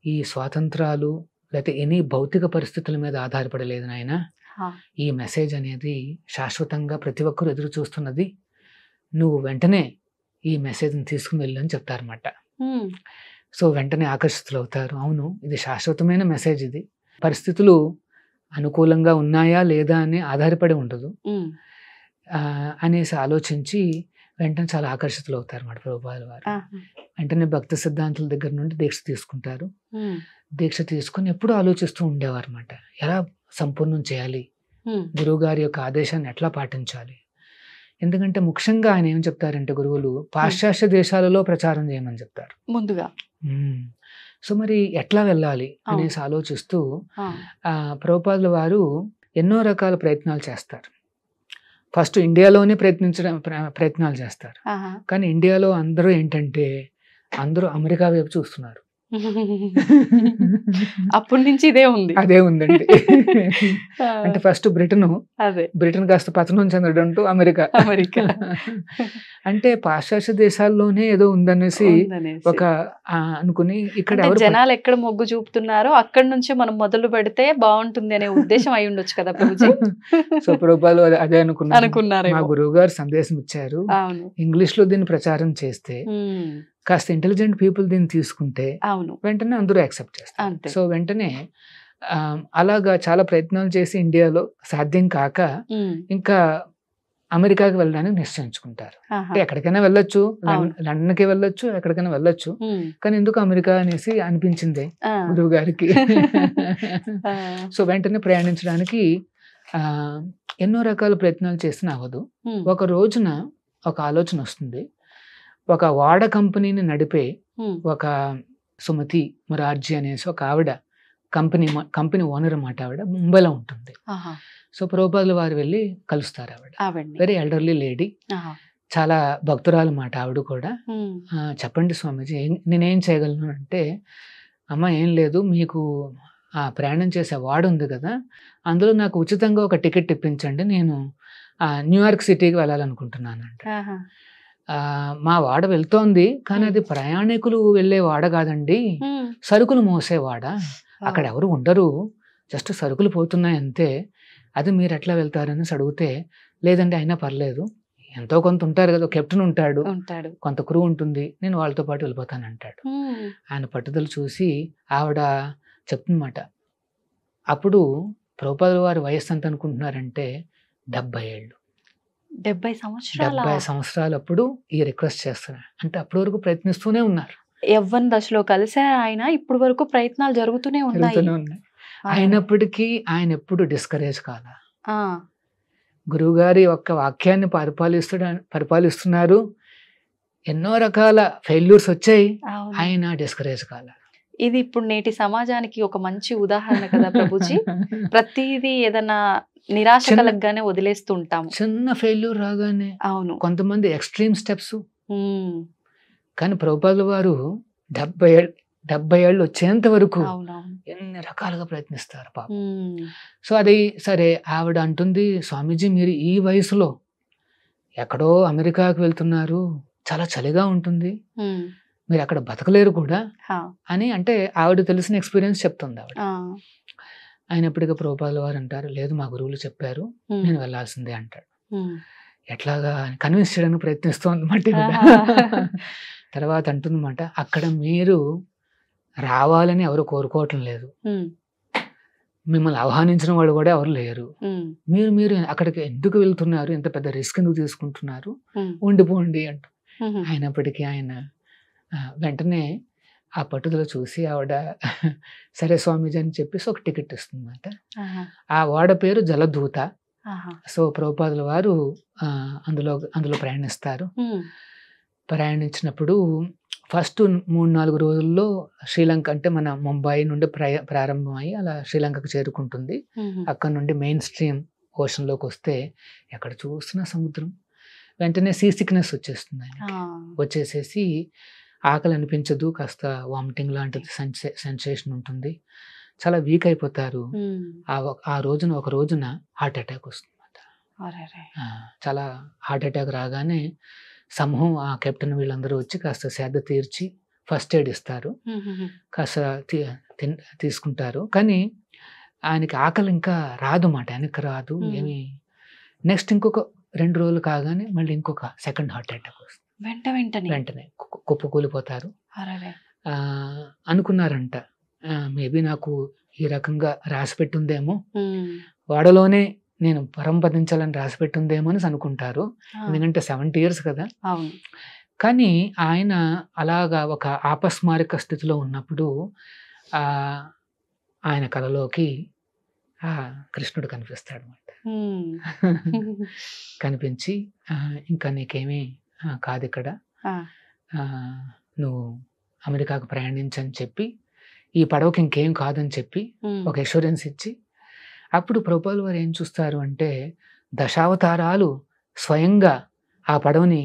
ఈ స్వాతంత్రాలు లేకపోతే ఎనీ భౌతిక పరిస్థితుల మీద ఆధారపడలేదు నాయన. హా. ఈ మెసేజ్ అనేది శాశ్వతంగా ప్రతి ఒక్కరు ఎదురు చూస్తున్నది. నువ్వు వెంటనే ఈ మెసేజ్ని తీసుకుని వెళ్ళు అని చెప్తారన్నమాట. ఉమ్. సో వెంటనే ఆకర్షితులు అవుతారు. అవును, ఇది శాశ్వతమైన మెసేజ్, ఇది పరిస్థితులు అనుకూలంగా ఉన్నాయా లేదా అని ఆధారపడి ఉండదు ఉమ్. అనేసి ఆలోచించి వెంటనే చాలా ఆకర్షితులు అవుతారు అన్నమాట ప్రభుపాదుల వారు. ఆహా. వెంటనే భక్తి సిద్ధాంతుల దగ్గర నుండి దీక్ష తీసుకుంటారు. ఉమ్. దీక్ష తీసుకుని ఎప్పుడూ ఆలోచిస్తూ ఉండేవారు అన్నమాట, ఎలా సంపూర్ణం చేయాలి, ఉమ్. గురువు గారి యొక్క ఆదేశాన్ని ఎట్లా పాటించాలి. ఎందుకంటే ముఖ్యంగా ఆయన ఏం చెప్తారంటే గురువులు పాశ్చాత్య దేశాలలో ప్రచారం చేయమని చెప్తారు ముందుగా. సో మరి ఎట్లా వెళ్ళాలి అనేసి ఆలోచిస్తూ ఆ. ప్రభుపాదుల వారు ఎన్నో రకాల ప్రయత్నాలు చేస్తారు. ఫస్ట్ ఇండియాలోనే ప్రయత్నాలు చేస్తారు. ఆహా. కానీ ఇండియాలో అందరూ ఏంటంటే అందరూ అమెరికా వైపు చూస్తున్నారు. అప్పటి నుంచి ఇదే ఉంది. అదే ఉందండి. అంటే ఫస్ట్ బ్రిటన్ కాస్త పతనం చెందడంతో అమెరికా. అంటే పాశ్చాత్య దేశాల్లోనే ఏదో ఉందనేసి ఒక అనుకుని ఇక్కడ జనాలు ఎక్కడ మొగ్గు చూపుతున్నారో అక్కడి నుంచి మనం మొదలు పెడితే బాగుంటుంది అనే ఉద్దేశం అయి ఉండొచ్చు కదా ప్రభుజీ. సో ప్రభుపాదులు అదే అనుకున్నారు. మా గురువు గారు సందేశం ఇచ్చారు, ఇంగ్లీష్ లో దీన్ని ప్రచారం చేస్తే కాస్త ఇంటెలిజెంట్ పీపుల్ దీన్ని తీసుకుంటే వెంటనే అందరూ యాక్సెప్ట్ చేస్తారు. సో వెంటనే అలాగా చాలా ప్రయత్నాలు చేసి ఇండియాలో సాధ్యం కాక ఇంకా అమెరికాకి వెళ్ళడానికి నిశ్చయించుకుంటారు. అంటే ఎక్కడికైనా వెళ్ళొచ్చు, లండన్కి వెళ్ళొచ్చు, ఎక్కడికైనా వెళ్ళొచ్చు, కానీ ఎందుకు అమెరికా అనేసి అనిపించింది గురువు గారికి. సో వెంటనే ప్రయాణించడానికి ఎన్నో రకాల ప్రయత్నాలు చేసిన అవ్వదు. ఒక రోజున ఒక ఆలోచన వస్తుంది. ఒక వాడ కంపెనీని నడిపే ఒక సుమతి మురార్జీ అనేసి ఒక ఆవిడ కంపెనీ ఓనర్ అన్నమాట. ఆవిడ ముంబైలో ఉంటుంది. సో ప్రభుపాదుల వారు వెళ్ళి కలుస్తారు. ఆవిడ వెరీ ఎల్డర్లీ లేడీ, చాలా భక్తురాలు మాట ఆవిడ కూడా. చెప్పండి స్వామీజీ, నేనేం చేయగలను అంటే, అమ్మ ఏం లేదు, మీకు ఆ ప్రయాణం చేసే వాడు ఉంది కదా, అందులో నాకు ఉచితంగా ఒక టికెట్ ఇప్పించండి, నేను న్యూయార్క్ సిటీకి వెళ్ళాలనుకుంటున్నాను అంటే. మా వాడ వెళ్తోంది, కానీ అది ప్రయాణికులు వెళ్ళే వాడ కాదండి, సరుకులు మోసే వాడ. అక్కడ ఎవరు ఉండరు, జస్ట్ సరుకులు పోతున్నాయి అంతే. అది మీరు ఎట్లా వెళ్తారని అడిగితే, లేదండి అయినా పర్లేదు, ఎంతో కొంత ఉంటారు కదా, కెప్టెన్ ఉంటాడు, కొంత క్రూ ఉంటుంది, నేను వాళ్ళతో పాటు వెళ్ళిపోతాను అంటాడు. ఆయన పట్టుదల చూసి ఆవిడ చెప్తున్నమాట. అప్పుడు ప్రభుపాదుల వారి వయస్సు ఎంత అనుకుంటున్నారంటే 70 ఏళ్ళు. 70 సంవత్సరాలు అప్పుడు ఈ రిక్వెస్ట్ చేస్తున్నారు. అంటే అప్పటి వరకు ప్రయత్నిస్తూనే ఉన్నారు. యవ్వన దశలో కలిసారు ఆయన, ఇప్పుడు వరకు ప్రయత్నాలు జరుగుతూనే ఉన్నాయి. అయినప్పటికీ ఆయన ఎప్పుడు డిస్కరేజ్ కాల. గురువు గారి ఒక్క వాక్యాన్ని పరిపాలిస్తున్నారు, ఎన్నో రకాల ఫెయిల్యూర్స్ వచ్చాయి, ఆయన డిస్కరేజ్ కాల. ఇది ఇప్పుడు నేటి సమాజానికి ఒక మంచి ఉదాహరణ కదా ప్రభుజీ. ప్రతిదీ ఏదైనా నిరాశ కలగగానే వదిలేస్తుంటాము. చిన్న ఫెయిల్యూర్ రాగానే అవును, కొంతమంది ఎక్స్ట్రీమ్ స్టెప్స్. కానీ ప్రభుపాదుల వారు 70 ఏళ్ళు వచ్చేంత వరకు ఎన్ని రకాలుగా ప్రయత్నిస్తారు పాప. సో అది సరే, ఆవిడ అంటుంది, స్వామీజీ మీరు ఈ వయసులో ఎక్కడో అమెరికాకు వెళ్తున్నారు, చాలా చలిగా ఉంటుంది, మీరు అక్కడ బతకలేరు కూడా అని అంటే ఆవిడ తెలిసిన ఎక్స్పీరియన్స్ చెప్తుంది ఆవిడ. అయినప్పటికీ ప్రభుపాదుల వారు అంటారు, లేదు మా గురువులు చెప్పారు, నేను వెళ్ళాల్సిందే అంటాడు. ఎట్లాగా కన్విన్స్ చేయడానికి ప్రయత్నిస్తోందన్నమాట. తర్వాత అంటుందన్నమాట, అక్కడ మీరు రావాలని ఎవరు కోరుకోవటం లేదు, మిమ్మల్ని ఆహ్వానించిన వాళ్ళు కూడా ఎవరు లేరు, మీరు అక్కడికి ఎందుకు వెళ్తున్నారు, ఎంత పెద్ద రిస్క్ ఎందుకు తీసుకుంటున్నారు, ఉండిపోండి అంటూ. అయినప్పటికీ ఆయన వెంటనే ఆ పట్టుదల చూసి ఆవిడ సరే స్వామీజీ అని చెప్పేసి ఒక టికెట్ ఇస్తుందన్నమాట. ఆ వాడ పేరు జలదూత. సో ప్రభుపాదుల వారు అందులో ప్రయాణిస్తారు. ప్రయాణించినప్పుడు ఫస్ట్ 3-4 రోజుల్లో శ్రీలంక, అంటే మన ముంబై నుండి ప్రారంభమై అలా శ్రీలంకకు చేరుకుంటుంది. అక్కడ నుండి మెయిన్ స్ట్రీమ్ ఓషన్లోకి వస్తే ఎక్కడ చూస్తున్న సముద్రం. వెంటనే సీ సిక్నెస్ వచ్చేస్తుంది ఆయనకి. వచ్చేసేసి ఆకలి అనిపించదు, కాస్త వామిటింగ్ లాంటిది సెన్సేషన్ ఉంటుంది, చాలా వీక్ అయిపోతారు. ఒక రోజున హార్ట్ అటాక్ వస్తుంది. చాలా హార్ట్ అటాక్ రాగానే సమూహం ఆ కెప్టెన్ వీళ్ళందరూ వచ్చి కాస్త శ్రద్ధ తీర్చి ఫస్ట్ ఎయిడ్ ఇస్తారు, కాస్త తీసుకుంటారు. కానీ ఆయనకి ఆకలి ఇంకా రాదు మాట, వెనక్కి రాదు ఏమి. నెక్స్ట్ ఇంకొక 2 రోజులు కాగానే మళ్ళీ ఇంకొక సెకండ్ హార్ట్ అటాక్ వస్తుంది. వెంటనే కుప్పకూలిపోతారు. అనుకున్నారంట, మేబీ నాకు ఈ రకంగా రాసి పెట్టుందేమో, వాడలోనే నేను పరంపదించాలని రాసి పెట్టుందేమో అని అనుకుంటారు. ఎందుకంటే 70 years కదా. కానీ ఆయన అలాగా ఒక ఆపస్మారక స్థితిలో ఉన్నప్పుడు ఆయన కలలోకి కృష్ణుడు కనిపిస్తాడు అన్నమాట. కనిపించి ఇంకా నీకేమీ కాదు ఇక్కడ, నువ్వు అమెరికాకు ప్రయాణించని చెప్పి, ఈ పడవకి ఇంకేం కాదని చెప్పి ఒక అష్యూరెన్స్ ఇచ్చి, అప్పుడు ప్రభుపాదుల వారు ఏం చూస్తారు అంటే 10 అవతారాలు స్వయంగా ఆ పడవని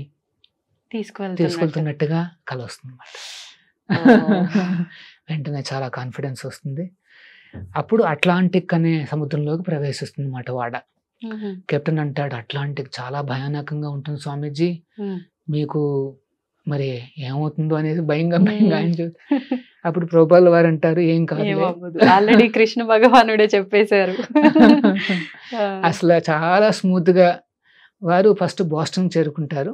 తీసుకెళ్తున్నట్టుగా కల వస్తుంది అన్నమాట. వెంటనే చాలా కాన్ఫిడెన్స్ వస్తుంది. అప్పుడు అట్లాంటిక్ అనే సముద్రంలోకి ప్రవేశిస్తుంది అన్నమాట వాడ. కెప్టెన్ అంటాడు, అట్లాంటిక్ చాలా భయానకంగా ఉంటుంది స్వామీజీ, మీకు మరి ఏమవుతుందో అనేది భయంగా ఆయన. అప్పుడు ప్రభుపాదుల వారు అంటారు, ఏం కాదు, ఆల్రెడీ కృష్ణ భగవానుడే చెప్పేశారు. అసలు చాలా స్మూత్ గా వారు ఫస్ట్ బోస్టన్ చేరుకుంటారు,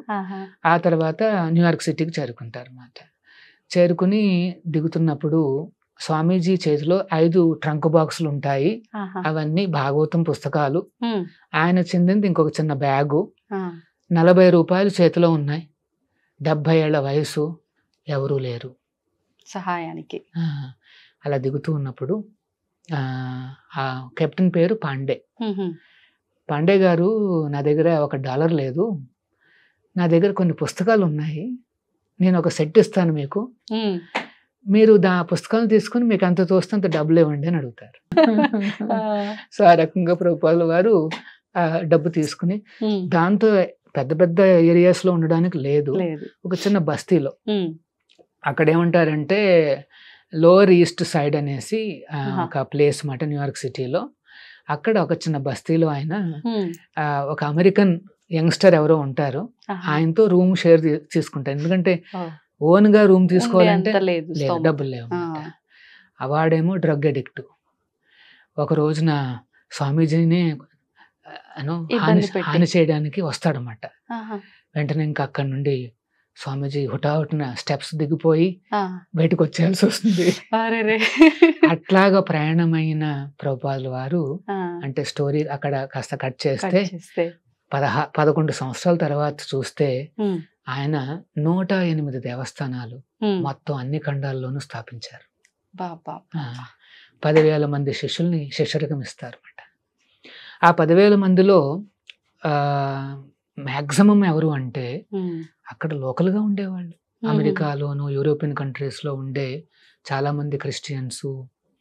ఆ తర్వాత న్యూయార్క్ సిటీకి చేరుకుంటారు అన్నమాట. చేరుకుని దిగుతున్నప్పుడు స్వామీజీ చేతిలో 5 ట్రంక్ బాక్సులు ఉంటాయి. అవన్నీ భాగవతం పుస్తకాలు. ఆయన చెందింది ఇంకొక చిన్న బ్యాగు. 40 రూపాయలు చేతిలో ఉన్నాయి. 70 ఏళ్ల వయసు, ఎవరూ లేరు సహాయానికి. అలా దిగుతూ ఉన్నప్పుడు ఆ కెప్టెన్ పేరు పాండే. పాండే గారు, నా దగ్గర $1 లేదు, నా దగ్గర కొన్ని పుస్తకాలు ఉన్నాయి, నేను ఒక సెట్ ఇస్తాను మీకు, మీరు పుస్తకాలను తీసుకుని మీకు అంత తోస్తే అంత డబ్బులు ఇవ్వండి అని అడుగుతారు. సో ఆ రకంగా ప్రభుపాదుల వారు డబ్బు తీసుకుని, దాంతో పెద్ద పెద్ద ఏరియాస్ లో ఉండడానికి లేదు, ఒక చిన్న బస్తీలో, అక్కడ ఏమంటారంటే లోవర్ ఈస్ట్ సైడ్ అనేసి ఒక ప్లేస్ మాట న్యూయార్క్ సిటీలో, అక్కడ ఒక చిన్న బస్తీలో ఆయన ఒక అమెరికన్ యంగ్స్టర్ ఎవరో ఉంటారు, ఆయనతో రూమ్ షేర్ తీసుకుంటారు. ఎందుకంటే ఓన్ గా రూమ్ తీసుకోవాలంటే డబ్బులు లేవు. వాడేమో డ్రగ్ అడిక్ట్. ఒక రోజున స్వామీజీని హాని చేయడానికి వస్తాడనమాట. వెంటనే ఇంకా అక్కడి నుండి స్వామీజీ హుటాహుటిన స్టెప్స్ దిగిపోయి బయటకు వచ్చేయాల్సి వస్తుంది. అట్లాగా ప్రయాణమైన ప్రభుపాదుల వారు, అంటే స్టోరీ అక్కడ కాస్త కట్ చేస్తే 11 సంవత్సరాల తర్వాత చూస్తే ఆయన 108 దేవస్థానాలు మొత్తం అన్ని ఖండాల్లోనూ స్థాపించారు. 10,000 మంది శిష్యుల్ని శిష్యరికం ఇస్తారు అన్నమాట. ఆ 10,000 మందిలో మ్యాక్సిమం ఎవరు అంటే అక్కడ లోకల్ గా ఉండేవాళ్ళు. అమెరికాలోను యూరోపియన్ కంట్రీస్ లో ఉండే చాలా మంది క్రిస్టియన్స్,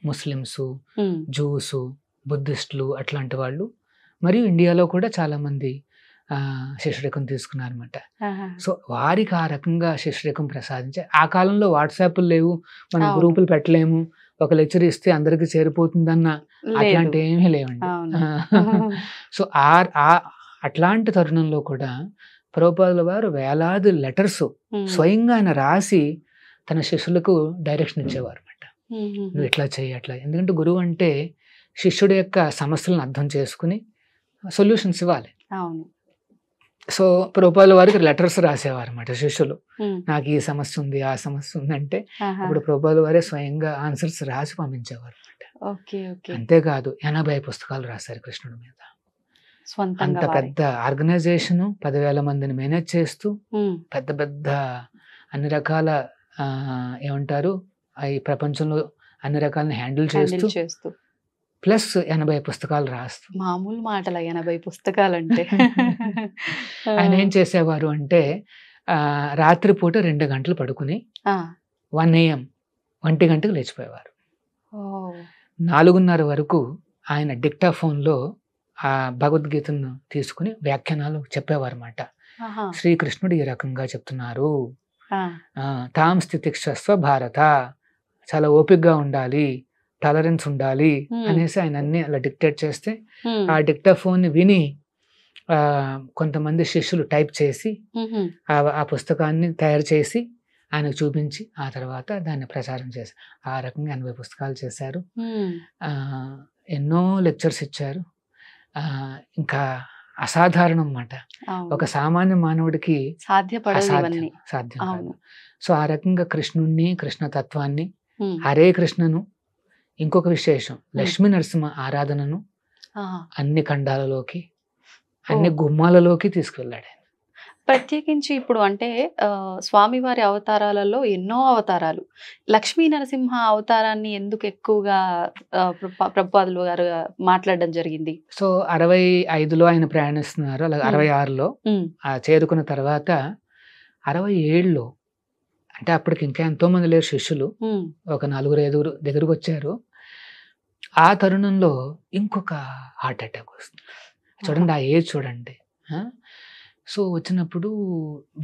ముస్లిమ్స్, జూస్, బుద్ధిస్టులు అట్లాంటి వాళ్ళు, మరియు ఇండియాలో కూడా చాలా మంది శిష్యరికం తీసుకున్నారన్నమాట. సో వారికి ఆ రకంగా శిష్యరికం ప్రసాదించే, ఆ కాలంలో వాట్సాప్లు లేవు, మనం గ్రూపులు పెట్టలేము, ఒక లెక్చర్ ఇస్తే అందరికి చేరిపోతుందన్న అట్లాంటి ఏమీ లేవండి. సో అట్లాంటి తరుణంలో కూడా ప్రభుపాదుల వారు వేలాది లెటర్స్ స్వయంగా ఆయన రాసి తన శిష్యులకు డైరెక్షన్ ఇచ్చేవారు అన్నమాట. నువ్వు ఇట్లా చేయి, అట్లా. ఎందుకంటే గురువు అంటే శిష్యుడి యొక్క సమస్యలను అర్థం చేసుకుని సొల్యూషన్స్ ఇవ్వాలి. సో ప్రభుపాదుల వారికి లెటర్స్ రాసేవారు అన్నమాట శిష్యులు, నాకు ఈ సమస్య ఉంది, ఆ సమస్య ఉంది అంటే అప్పుడు ప్రభుపాదుల వారే స్వయంగా ఆన్సర్స్ రాసి పంపించేవారు అన్నమాట. అంతేకాదు 80 పుస్తకాలు రాశారు కృష్ణుడి మీద. అంత పెద్ద ఆర్గనైజేషన్, 10,000 మందిని మేనేజ్ చేస్తూ, పెద్ద పెద్ద అన్ని రకాల ఏమంటారు ఈ ప్రపంచంలో అన్ని రకాలని హ్యాండిల్ చేస్తూ ప్లస్ 80 పుస్తకాలు రాస్తూ. మామూలు మాటల 80 పుస్తకాలు అంటే. ఆయన ఏం చేసేవారు అంటే రాత్రిపూట 2 గంటలు పడుకుని 1 AM 1 గంటకు లేచిపోయేవారు. 4:30 వరకు ఆయన డిక్టాఫోన్లో ఆ భగవద్గీతను తీసుకుని వ్యాఖ్యానాలు చెప్పేవారు అన్నమాట. శ్రీకృష్ణుడు ఈ రకంగా చెప్తున్నారు, తాం స్థితిక్షస్వ భారత, చాలా ఓపికగా ఉండాలి, టాలరెన్స్ ఉండాలి అనేసి ఆయన అన్ని అలా డిక్టేట్ చేస్తే, ఆ డిక్టాఫోన్ విని కొంతమంది శిష్యులు టైప్ చేసి ఆ పుస్తకాన్ని తయారు చేసి ఆయనకు చూపించి ఆ తర్వాత దాన్ని ప్రచారం చేశారు. ఆ రకంగా 80 పుస్తకాలు చేశారు. ఎన్నో లెక్చర్స్ ఇచ్చారు. ఇంకా అసాధారణం అన్నమాట. ఒక సామాన్య మానవుడికి సాధ్యం కాదు. సో ఆ రకంగా కృష్ణుణ్ణి, కృష్ణ తత్వాన్ని, హరే కృష్ణను, ఇంకొక విశేషం లక్ష్మీ నరసింహ ఆరాధనను అన్ని ఖండాలలోకి, అన్ని గుమ్మాలలోకి తీసుకువెళ్ళాడు. ప్రత్యేకించి ఇప్పుడు అంటే స్వామివారి అవతారాలలో ఎన్నో అవతారాలు, లక్ష్మీ నరసింహ అవతారాన్ని ఎందుకు ఎక్కువగా ప్రభుపాదులు గారు మాట్లాడడం జరిగింది? సో 65లో ఆయన ప్రయాణిస్తున్నారు, అలాగే 66లో చేరుకున్న తర్వాత 67లో, అంటే అప్పటికి ఇంకా ఎంతో మంది లేరు శిష్యులు, ఒక 4-5 దగ్గరకు వచ్చారు. ఆ తరుణంలో ఇంకొక హార్ట్ అటాక్ వస్తుంది. చూడండి, ఆ ఏజ్ చూడండి. సో వచ్చినప్పుడు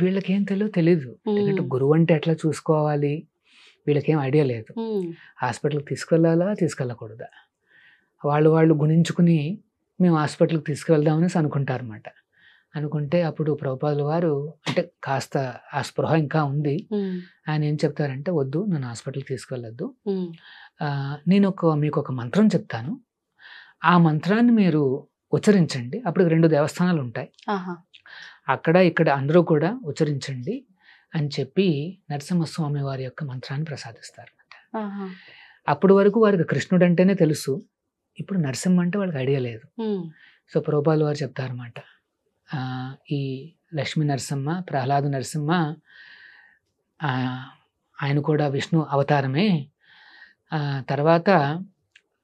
వీళ్ళకేం తెలీదు, ఎందుకంటే గురువు అంటే ఎట్లా చూసుకోవాలి వీళ్ళకేం ఐడియా లేదు. హాస్పిటల్కి తీసుకెళ్ళాలా తీసుకెళ్ళకూడదా, వాళ్ళు గుణించుకుని మేము హాస్పిటల్కి తీసుకువెళ్దామని అనుకుంటారు అన్నమాట. అనుకుంటే అప్పుడు ప్రభుపాదుల వారు, అంటే కాస్త ఆ స్పృహ ఇంకా ఉంది, ఆయన ఏం చెప్తారంటే, వద్దు, నన్ను హాస్పిటల్కి తీసుకెళ్ళొద్దు, నేను మీకు ఒక మంత్రం చెప్తాను, ఆ మంత్రాన్ని మీరు ఉచ్చరించండి, అప్పుడు 2 దేవస్థానాలు ఉంటాయి, అక్కడ ఇక్కడ అందరూ కూడా ఉచ్చరించండి అని చెప్పి నరసింహస్వామి వారి యొక్క మంత్రాన్ని ప్రసాదిస్తారు. అప్పటి వరకు వారికి కృష్ణుడు అంటేనే తెలుసు, ఇప్పుడు నరసింహ అంటే వాళ్ళకి ఐడియా లేదు. సో ప్రభుపాదుల వారు చెప్తారన్నమాట, ఈ లక్ష్మీ నరసింహ, ప్రహ్లాద నరసింహ ఆయన కూడా విష్ణు అవతారమే. తర్వాత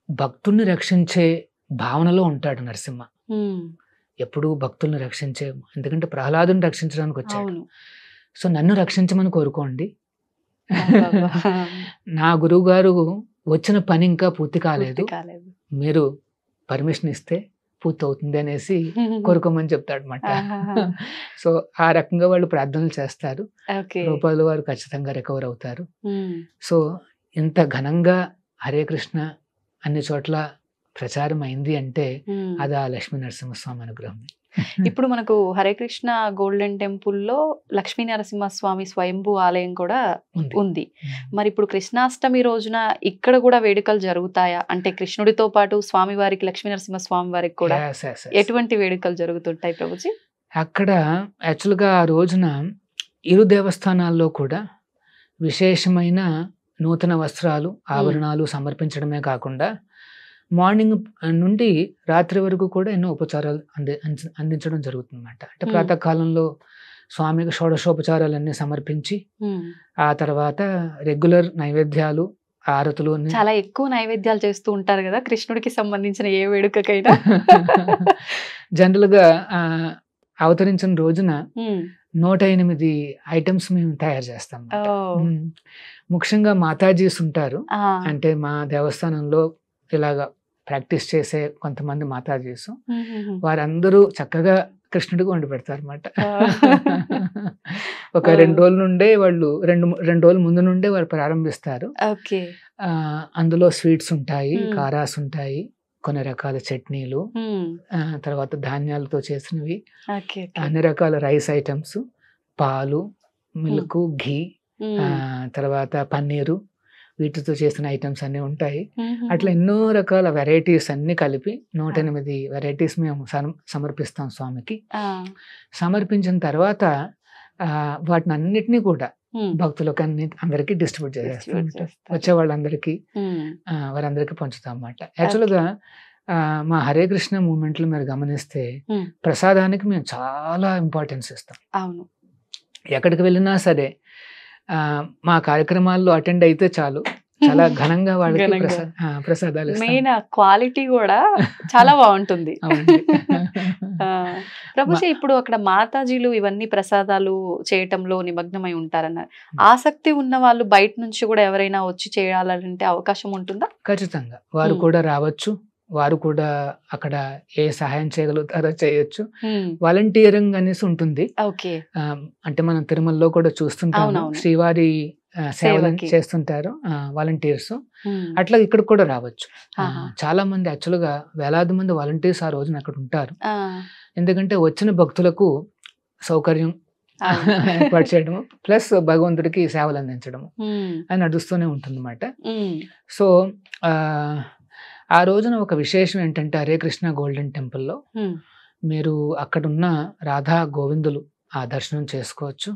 భక్తుల్ని రక్షించే భావనలో ఉంటాడు నరసింహ, ఎప్పుడూ భక్తుల్ని రక్షించే, ఎందుకంటే ప్రహ్లాదుని రక్షించడానికి వచ్చాడు. సో నన్ను రక్షించమని కోరుకోండి, నా గురువు గారు వచ్చిన పని ఇంకా పూర్తి కాలేదు, మీరు పర్మిషన్ ఇస్తే పూర్తి అవుతుంది అనేసి కోరుకోమని చెప్తాడు అనమాట. సో ఆ రకంగా వాళ్ళు ప్రార్థనలు చేస్తారు. రూపాయలు వారు ఖచ్చితంగా రికవర్ అవుతారు. సో ఇంత ఘనంగా హరే కృష్ణ అన్ని చోట్ల ప్రచారం అయింది అంటే అది ఆ లక్ష్మీ నరసింహస్వామి అనుగ్రహం. ఇప్పుడు మనకు హరే కృష్ణ గోల్డెన్ టెంపుల్లో లక్ష్మీ నరసింహస్వామి స్వయంభూ ఆలయం కూడా ఉంది. మరి ఇప్పుడు కృష్ణాష్టమి రోజున ఇక్కడ కూడా వేడుకలు జరుగుతాయా? అంటే కృష్ణుడితో పాటు స్వామి వారికి, లక్ష్మీ నరసింహస్వామి వారికి కూడా ఎటువంటి వేడుకలు జరుగుతుంటాయి ప్రభుజీ? అక్కడ యాక్చువల్గా ఆ రోజున ఇరు దేవస్థానాల్లో కూడా విశేషమైన నూతన వస్త్రాలు, ఆభరణాలు సమర్పించడమే కాకుండా మార్నింగ్ నుండి రాత్రి వరకు కూడా ఎన్నో ఉపచారాలు అందించడం జరుగుతుంది అన్నమాట. అంటే ప్రాతకాలంలో స్వామికి షోడశోపచారాలన్నీ సమర్పించి ఆ తర్వాత రెగ్యులర్ నైవేద్యాలు, ఆరతులు, చాలా ఎక్కువ నైవేద్యాలు చేస్తూ ఉంటారు కదా కృష్ణుడికి సంబంధించిన ఏ వేడుకకైనా. జనరల్గా అవతరించిన రోజున 108 ఐటమ్స్ మేము తయారు చేస్తాం. ముఖ్యంగా మాతాజీస్ ఉంటారు, అంటే మా దేవస్థానంలో ఇలాగా ప్రాక్టీస్ చేసే కొంతమంది మాతాజీస్, వారందరూ చక్కగా కృష్ణుడికి వండి పెడతారు అన్నమాట. ఒక 2 రోజుల నుండే వాళ్ళు రెండు రోజుల ముందు నుండే వాళ్ళు ప్రారంభిస్తారు. అందులో స్వీట్స్ ఉంటాయి, కారాస్ ఉంటాయి, కొన్ని రకాల చట్నీలు, తర్వాత ధాన్యాలతో చేసినవి, అన్ని రకాల రైస్ ఐటమ్స్, పాలు, మిల్క్, ఘీ, తర్వాత పన్నీరు, వీటితో చేసిన ఐటమ్స్ అన్నీ ఉంటాయి. అట్లా ఎన్నో రకాల వెరైటీస్ అన్ని కలిపి 108 వెరైటీస్ మేము సమర్పిస్తాం స్వామికి. సమర్పించిన తర్వాత వాటిని అన్నిటినీ కూడా భక్తులకు అందరికీ డిస్ట్రిబ్యూట్ చేసేస్తాం, వచ్చే వాళ్ళందరికీ వారందరికీ పంచుతాం అన్నమాట. యాక్చువల్గా మా హరే కృష్ణ మూమెంట్ లో మీరు గమనిస్తే ప్రసాదానికి మేము చాలా ఇంపార్టెన్స్ ఇస్తాం. అవును, ఎక్కడికి వెళ్ళినా సరే మా కార్యక్రమాల్లో అటెండ్ అయితే చాలు, చాలా ఘనంగా వాళ్ళకి ప్రసాదాలు. మెయిన్ క్వాలిటీ కూడా చాలా బాగుంటుంది. ప్రభుజీ, ఇప్పుడు అక్కడ మాతాజీలు ఇవన్నీ ప్రసాదాలు చేయటంలో నిమగ్నమై ఉంటారన్నారు. ఆసక్తి ఉన్న వాళ్ళు బయట నుంచి కూడా ఎవరైనా వచ్చి చేయాలంటే అవకాశం ఉంటుందా? ఖచ్చితంగా వారు కూడా రావచ్చు, వారు కూడా అక్కడ ఏ సహాయం చేయగలుగుతారో చేయొచ్చు. వాలంటీరింగ్ అనేసి ఉంటుంది. అంటే మనం తిరుమలలో కూడా చూస్తుంటాము, శ్రీవారి సేవలు చేస్తుంటారు వాలంటీర్స్. అట్లా ఇక్కడ కూడా రావచ్చు. చాలా మంది యాక్చువల్గా వేలాది మంది వాలంటీర్స్ ఆ రోజున అక్కడ ఉంటారు. ఎందుకంటే వచ్చిన భక్తులకు సౌకర్యం ఏర్పాటు చేయడము, ప్లస్ భగవంతుడికి సేవలు అందించడము అని నడుస్తూనే ఉంటుంది అన్నమాట. సో ఆ రోజున ఒక విశేషం ఏంటంటే హరే కృష్ణ గోల్డెన్ టెంపుల్లో మీరు అక్కడున్న రాధా గోవిందులు ఆ దర్శనం చేసుకోవచ్చు.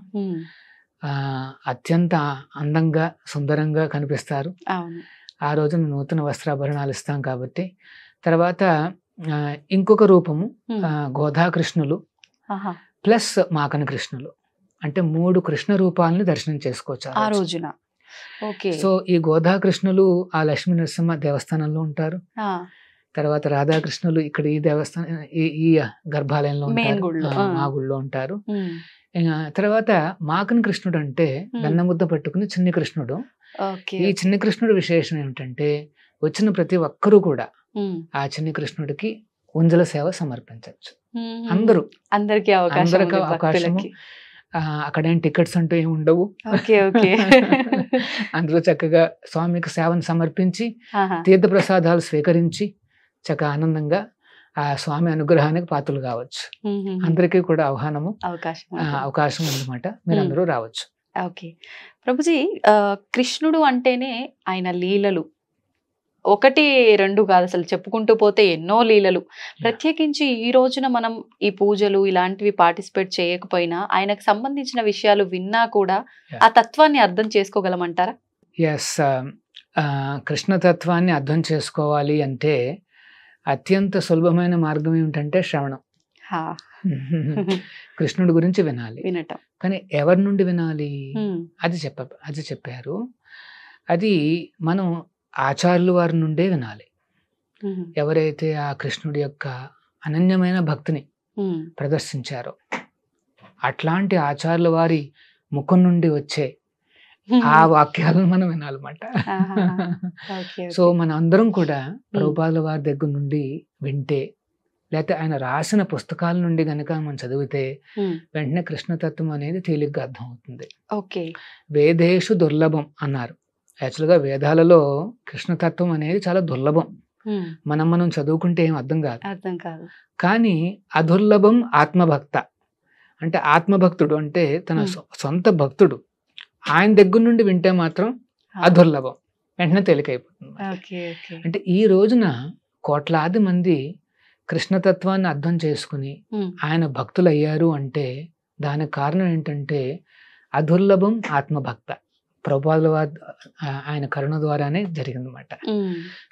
అత్యంత అందంగా సుందరంగా కనిపిస్తారు. ఆ రోజున నూతన వస్త్రాభరణాలు ఇస్తాం కాబట్టి. తర్వాత ఇంకొక రూపము గోధాకృష్ణులు ప్లస్ మాకన కృష్ణులు, అంటే 3 కృష్ణ రూపాలని దర్శనం చేసుకోవచ్చు ఆ రోజున. సో ఈ గోధాకృష్ణులు ఆ లక్ష్మీ నరసింహ దేవస్థానంలో ఉంటారు. తర్వాత రాధాకృష్ణులు ఇక్కడ ఈ దేవస్థానం ఈ గర్భాలయంలో ఉంటారు, మా గుళ్ళో ఉంటారు. తర్వాత మాకన కృష్ణుడు అంటే వెన్నముద్ద పట్టుకుని చిన్ని కృష్ణుడు. ఈ చిన్ని కృష్ణుడు విశేషం ఏమిటంటే వచ్చిన ప్రతి ఒక్కరూ కూడా ఆ చిన్ని కృష్ణుడికి ఉంజల సేవ సమర్పించవచ్చు. అందరికీ అవకాశము. అక్కడేం టికెట్స్ అంటూ ఏమి ఉండవు. అందరూ చక్కగా స్వామికి సేవను సమర్పించి తీర్థ ప్రసాదాలు స్వీకరించి చక్కగా ఆనందంగా ఆ స్వామి అనుగ్రహానికి పాత్రలు కావచ్చు. అందరికీ కూడా అవకాశం ఉందన్నమాట, మీరు అందరూ రావచ్చు. ఓకే ప్రభుజీ, కృష్ణుడు అంటేనే ఆయన లీలలు 1, 2 కాదు, అసలు చెప్పుకుంటూ పోతే ఎన్నో లీలలు. ప్రత్యేకించి ఈ రోజున మనం ఈ పూజలు ఇలాంటివి పార్టిసిపేట్ చేయకపోయినా ఆయనకు సంబంధించిన విషయాలు విన్నా కూడా ఆ తత్వాన్ని అర్థం చేసుకోగలమంటారా? ఎస్, కృష్ణతత్వాన్ని అర్థం చేసుకోవాలి అంటే అత్యంత సులభమైన మార్గం ఏమిటంటే శ్రవణం. కృష్ణుడి గురించి వినాలి. వినటం. కానీ ఎవరి నుండి వినాలి అది చెప్పారు. అది మనం ఆచార్యుల వారి నుండే వినాలి. ఎవరైతే ఆ కృష్ణుడి యొక్క అనన్యమైన భక్తిని ప్రదర్శించారో అట్లాంటి ఆచార్యుల వారి ముఖం నుండి వచ్చే ఆ వాక్యాలను మనం వినాలన్నమాట. సో మన అందరం కూడా ప్రభుపాదుల వారి దగ్గర నుండి వింటే, లేకపోతే ఆయన రాసిన పుస్తకాల నుండి గనక మనం చదివితే వెంటనే కృష్ణతత్వం అనేది తేలిగ్గా అర్థం అవుతుంది. వేదేషు దుర్లభం అన్నారు. యాక్చువల్గా వేదాలలో కృష్ణతత్వం అనేది చాలా దుర్లభం. మనం చదువుకుంటే ఏం అర్థం కాదు. కానీ అదుర్లభం ఆత్మభక్త అంటే ఆత్మభక్తుడు అంటే తన సొంత భక్తుడు ఆయన దగ్గర నుండి వింటే మాత్రం అదుర్లభం, వెంటనే తేలికైపోతుంది. అంటే ఈ రోజున కోట్లాది మంది కృష్ణతత్వాన్ని అర్థం చేసుకుని ఆయన భక్తులు అయ్యారు అంటే దానికి కారణం ఏంటంటే అదుర్లభం ఆత్మభక్త. ప్రభుపాదుల వారి ఆయన కరుణ ద్వారానే జరిగిందన్నమాట.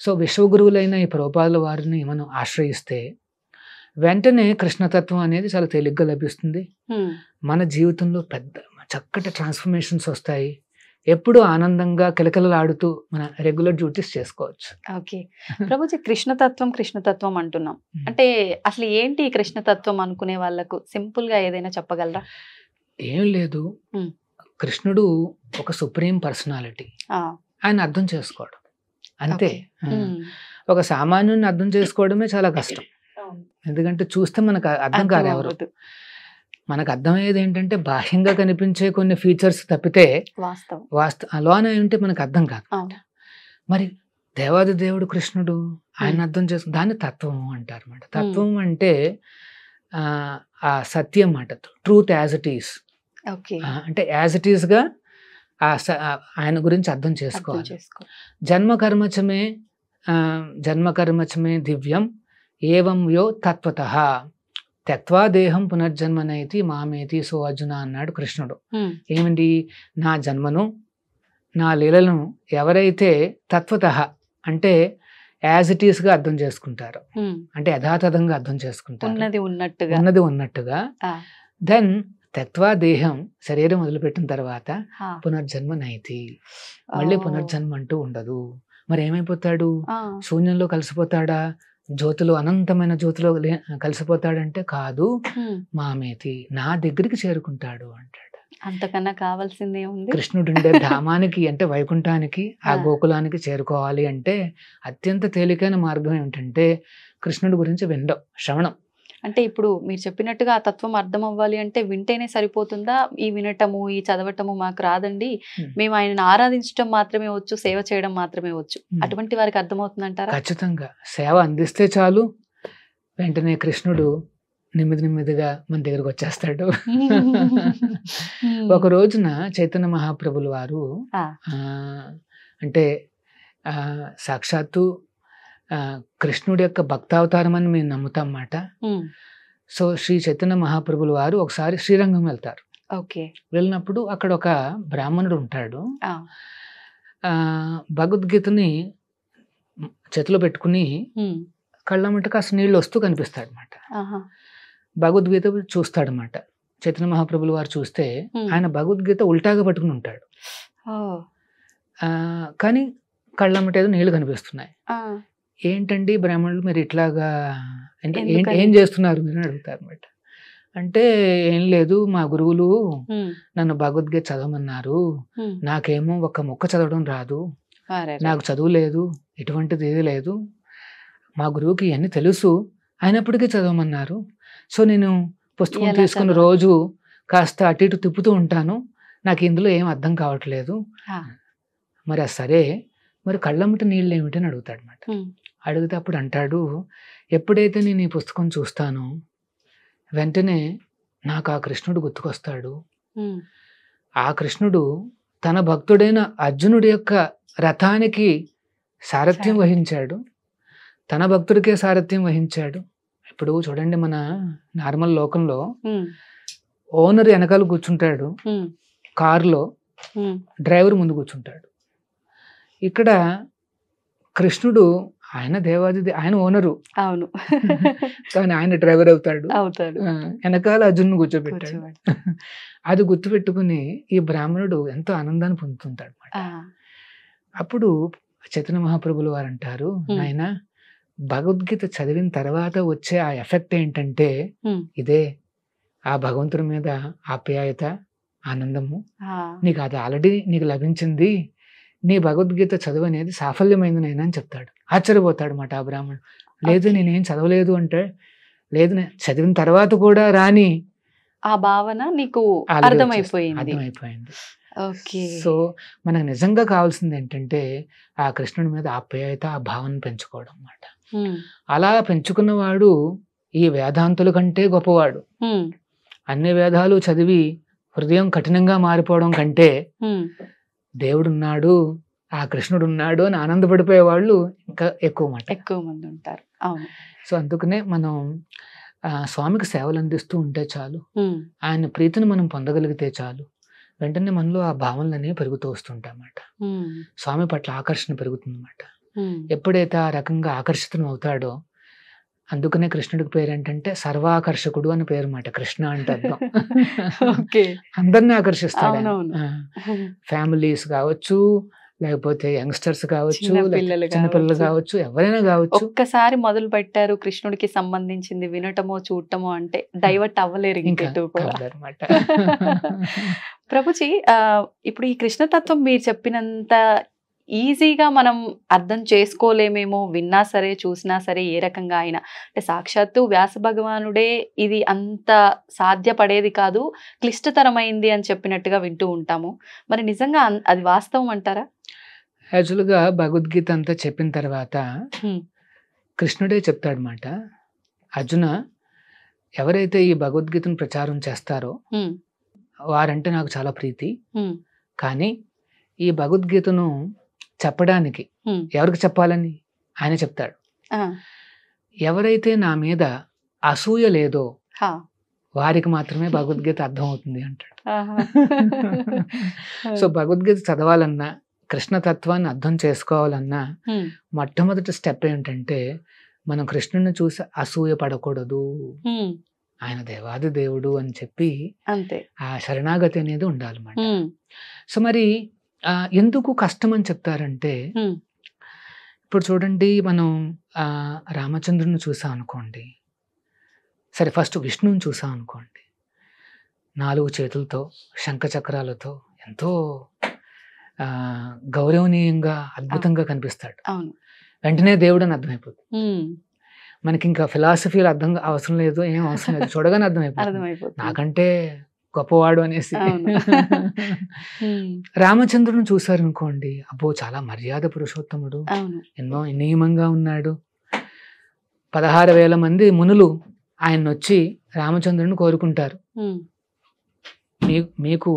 సో విశ్వగురువులైన ఈ ప్రభుపాదుల వారిని మనం ఆశ్రయిస్తే వెంటనే కృష్ణతత్వం అనేది చాలా తేలిగ్గా లభిస్తుంది. మన జీవితంలో పెద్ద చక్కటి ట్రాన్స్ఫర్మేషన్స్ వస్తాయి. ఎప్పుడు ఆనందంగా కిలకిలలాడుతూ మన రెగ్యులర్ డ్యూటీస్ చేసుకోవచ్చు. ఓకే ప్రభుజీ, కృష్ణతత్వం అంటున్నాం అంటే అసలు ఏంటి కృష్ణతత్వం అనుకునే వాళ్ళకు సింపుల్ గా ఏదైనా చెప్పగలరా? ఏం లేదు, కృష్ణుడు ఒక సుప్రీం పర్సనాలిటీ, ఆయన అర్థం చేసుకోవడం అంతే. ఒక సామాన్యుని అర్థం చేసుకోవడమే చాలా కష్టం. ఎందుకంటే చూస్తే మనకు అర్థం కాదు ఎవరు. మనకు అర్థమయ్యేది ఏంటంటే బాహ్యంగా కనిపించే కొన్ని ఫీచర్స్ తప్పితే లోన ఉంటే మనకు అర్థం కాదు. మరి దేవాది దేవుడు కృష్ణుడు ఆయన అర్థం చేసుకు దాన్ని తత్వం అంటారు అన్నమాట. తత్వం అంటే ఆ సత్యం మాట, ట్రూత్ యాజ్ ఇట్ ఈస్. అంటే యాజ్ ఇట్ ఈస్ గా ఆయన గురించి అర్థం చేసుకోవాలి. జన్మకర్మచమే దివ్యం ఏవం యో తత్వతః త్యక్వా దేహం పునర్జన్మనైతి మామేతి సో అర్జున అన్నాడు కృష్ణుడు. ఏమిటి? నా జన్మను నా లీలలను ఎవరైతే తత్వతః అంటే యాజ్ ఇట్ ఈస్ గా అర్థం చేసుకుంటారో, అంటే యథాతథంగా అర్థం చేసుకుంటారు, ఉన్నది ఉన్నట్టుగా, దెన్ త్యక్వా దేహం శరీరం వదిలిపెట్టిన తర్వాత పునర్జన్మ నైతి, మళ్ళీ పునర్జన్మ అంటూ ఉండదు. మరి ఏమైపోతాడు? శూన్యంలో కలిసిపోతాడా? జ్యోతిలో అనంతమైన జ్యోతిలో కలిసిపోతాడంటే కాదు, మామేతి నా దగ్గరికి చేరుకుంటాడు అంటాడు. అంతకన్నా కావాల్సిందే ఉంది. కృష్ణుడుండే ధామానికి అంటే వైకుంఠానికి ఆ గోకులానికి చేరుకోవాలి అంటే అత్యంత తేలికైన మార్గం ఏమిటంటే కృష్ణుడి గురించి వినడం, శ్రవణం. అంటే ఇప్పుడు మీరు చెప్పినట్టుగా ఆ తత్వం అర్థం అవ్వాలి అంటే వింటేనే సరిపోతుందా? ఈ వినటము ఈ చదవటము మాకు రాదండి, మేము ఆయనను ఆరాధించడం మాత్రమే వచ్చు, సేవ చేయడం మాత్రమే వచ్చు, అటువంటి వారికి అర్థమవుతుందంటారా? ఖచ్చితంగా సేవ అందిస్తే చాలు, వెంటనే కృష్ణుడు నెమ్మదిగా మన దగ్గరకు వచ్చేస్తాడు. ఒక రోజున చైతన్య మహాప్రభుల వారు అంటే సాక్షాత్తు కృష్ణుడి యొక్క భక్తావతారం అని మేము నమ్ముతాం మాట. సో శ్రీ చైతన్య మహాప్రభుల వారు ఒకసారి శ్రీరంగం వెళ్తారు. వెళ్ళినప్పుడు అక్కడ ఒక బ్రాహ్మణుడు ఉంటాడు. భగవద్గీతని చేతిలో పెట్టుకుని కళ్ళమ్మట కాస్త నీళ్ళు వస్తూ కనిపిస్తాడు అనమాట. భగవద్గీత చూస్తాడనమాట. చైతన్య మహాప్రభుల వారు చూస్తే ఆయన భగవద్గీత ఉల్టాగా పట్టుకుని ఉంటాడు. కానీ కళ్ళమ్మట ఏదో నీళ్లు కనిపిస్తున్నాయి. ఏంటండి బ్రాహ్మణులు మీరు ఇట్లాగా అంటే ఏం చేస్తున్నారు మీరు అని అడుగుతారు అనమాట. అంటే ఏం లేదు, మా గురువులు నన్ను భగవద్గీత చదవమన్నారు, నాకేమో ఒక ముక్క చదవడం రాదు, నాకు చదువు లేదు, ఎటువంటిది ఏది లేదు, మా గురువుకి ఇవన్నీ తెలుసు, అయినప్పటికీ చదవమన్నారు. సో నేను పుస్తకం తీసుకుని రోజు కాస్త అటు ఇటు తిప్పుతూ ఉంటాను, నాకు ఇందులో ఏం అర్థం కావట్లేదు. మరి అది సరే, మరి కళ్ళమ్మట నీళ్ళు ఏమిటని అడుగుతాడు అనమాట. అడిగితే అప్పుడు అంటాడు, ఎప్పుడైతే నేను ఈ పుస్తకం చూస్తానో వెంటనే నాకు ఆ కృష్ణుడు గుర్తుకొస్తాడు. ఆ కృష్ణుడు తన భక్తుడైన అర్జునుడి యొక్క రథానికి సారథ్యం వహించాడు, తన భక్తుడికే సారథ్యం వహించాడు. ఇప్పుడు చూడండి, మన నార్మల్ లోకంలో ఓనర్ వెనకాల కూర్చుంటాడు, కారులో డ్రైవర్ ముందు కూర్చుంటాడు. ఇక్కడ కృష్ణుడు ఆయన ఆయన ఓనరు, అవును, కానీ ఆయన డ్రైవర్ అవుతాడు. వెనకాల అర్జునుని కూర్చోబెట్టాడు. అది గుర్తుపెట్టుకుని ఈ బ్రాహ్మణుడు ఎంతో ఆనందాన్ని పొందుతుంటాడు అన్నమాట. అప్పుడు చైతన్య మహాప్రభులు వారు అంటారు, ఆయన భగవద్గీత చదివిన తర్వాత వచ్చే ఆ ఎఫెక్ట్ ఏంటంటే ఇదే, ఆ భగవంతుడి మీద ఆప్యాయత, ఆనందము, నీకు అది ఆల్రెడీ నీకు లభించింది, నీ భగవద్గీత చదువు అనేది సాఫల్యమైంది నైనా అని చెప్తాడు. ఆశ్చర్యపోతాడు మాట ఆ బ్రాహ్మణుడు. లేదు నేనేం చదవలేదు అంటే, లేదు నేను చదివిన తర్వాత కూడా రాని ఆ భావన నీకు అర్థమైపోయింది. సో మనకు నిజంగా కావాల్సింది ఏంటంటే ఆ కృష్ణుడి మీద ఆప్యాయత, ఆ భావన పెంచుకోవడం అన్నమాట. అలా పెంచుకున్నవాడు ఈ వేదాంతుల కంటే గొప్పవాడు. అన్ని వేదాలు చదివి హృదయం కఠినంగా మారిపోవడం కంటే దేవుడున్నాడు, ఆ కృష్ణుడు ఉన్నాడు అని ఆనందపడిపోయే వాళ్ళు ఇంకా ఎక్కువ మంది ఉంటారు. అవును. సో అందుకనే మనం స్వామికి సేవలు అందిస్తూ ఉంటే చాలు, ఆయన ప్రీతిని మనం పొందగలిగితే చాలు, వెంటనే మనలో ఆ భావనలనే పెరుగుతూ వస్తుంటాయన్నమాట. స్వామి పట్ల ఆకర్షణ పెరుగుతుందన్నమాట. ఎప్పుడైతే ఆ రకంగా ఆకర్షితం అవుతాడో, అందుకనే కృష్ణుడికి పేరు ఏంటంటే సర్వాకర్షకుడు అని పేరు మాట. కృష్ణ అంటే అర్థం అందరినీ ఆకర్షిస్తాడు. ఫ్యామిలీస్ కావచ్చు, లేకపోతే యంగ్స్టర్స్ కావచ్చు, చిన్నపిల్లలు కావచ్చు, ఎవరైనా కావచ్చు. ఒక్కసారి మొదలు పెట్టారు కృష్ణుడికి సంబంధించింది వినటమో చూడటమో అంటే డైవర్ట్ అవ్వలేరు అనమాట. ప్రభుజీ, ఇప్పుడు ఈ కృష్ణతత్వం మీరు చెప్పినంత ఈజీగా మనం అర్థం చేసుకోలేమేమో, విన్నా సరే చూసినా సరే ఏ రకంగా అయినా. అంటే సాక్షాత్తు వ్యాస భగవానుడే ఇది అంత సాధ్యపడేది కాదు, క్లిష్టతరమైంది అని చెప్పినట్టుగా వింటూ ఉంటాము. మరి నిజంగా అది వాస్తవం అంటారా? యాక్చువల్గా భగవద్గీత అంతా చెప్పిన తర్వాత కృష్ణుడే చెప్తాడనమాట, అర్జున, ఎవరైతే ఈ భగవద్గీతను ప్రచారం చేస్తారో వారంటే నాకు చాలా ప్రీతి, కానీ ఈ భగవద్గీతను చెప్పడానికి ఎవరికి చెప్పాలని ఆయన చెప్తాడు. ఎవరైతే నా మీద అసూయ లేదో వారికి మాత్రమే భగవద్గీత అర్థం అవుతుంది అంటాడు. సో భగవద్గీత చదవాలన్నా, కృష్ణతత్వాన్ని అర్థం చేసుకోవాలన్నా మొట్టమొదటి స్టెప్ ఏంటంటే మనం కృష్ణుని చూసి అసూయ పడకూడదు, ఆయన దేవాది దేవుడు అని చెప్పి అంతే ఆ శరణాగతి అనేది ఉండాలన్నమాట. సో మరి ఎందుకు కష్టం అని చెప్తారంటే, ఇప్పుడు చూడండి, మనం రామచంద్రుని చూసాం అనుకోండి, సరే ఫస్ట్ విష్ణువుని చూసాం అనుకోండి, 4 చేతులతో శంఖచక్రాలతో ఎంతో గౌరవనీయంగా అద్భుతంగా కనిపిస్తాడు. వెంటనే దేవుడు అని అర్థమైపోతుంది. మనకి ఇంకా ఫిలాసఫీలు అవసరం లేదు, ఏం అవసరం లేదు, చూడగానే అర్థమైపోతుంది నాకంటే గొప్పవాడు అనేసి. రామచంద్రుని చూసారనుకోండి, అబ్బో చాలా మర్యాద పురుషోత్తముడు, ఎన్నో నియమంగా ఉన్నాడు. 16,000 మంది మునులు ఆయన వచ్చి రామచంద్రుని కోరుకుంటారు, మీకు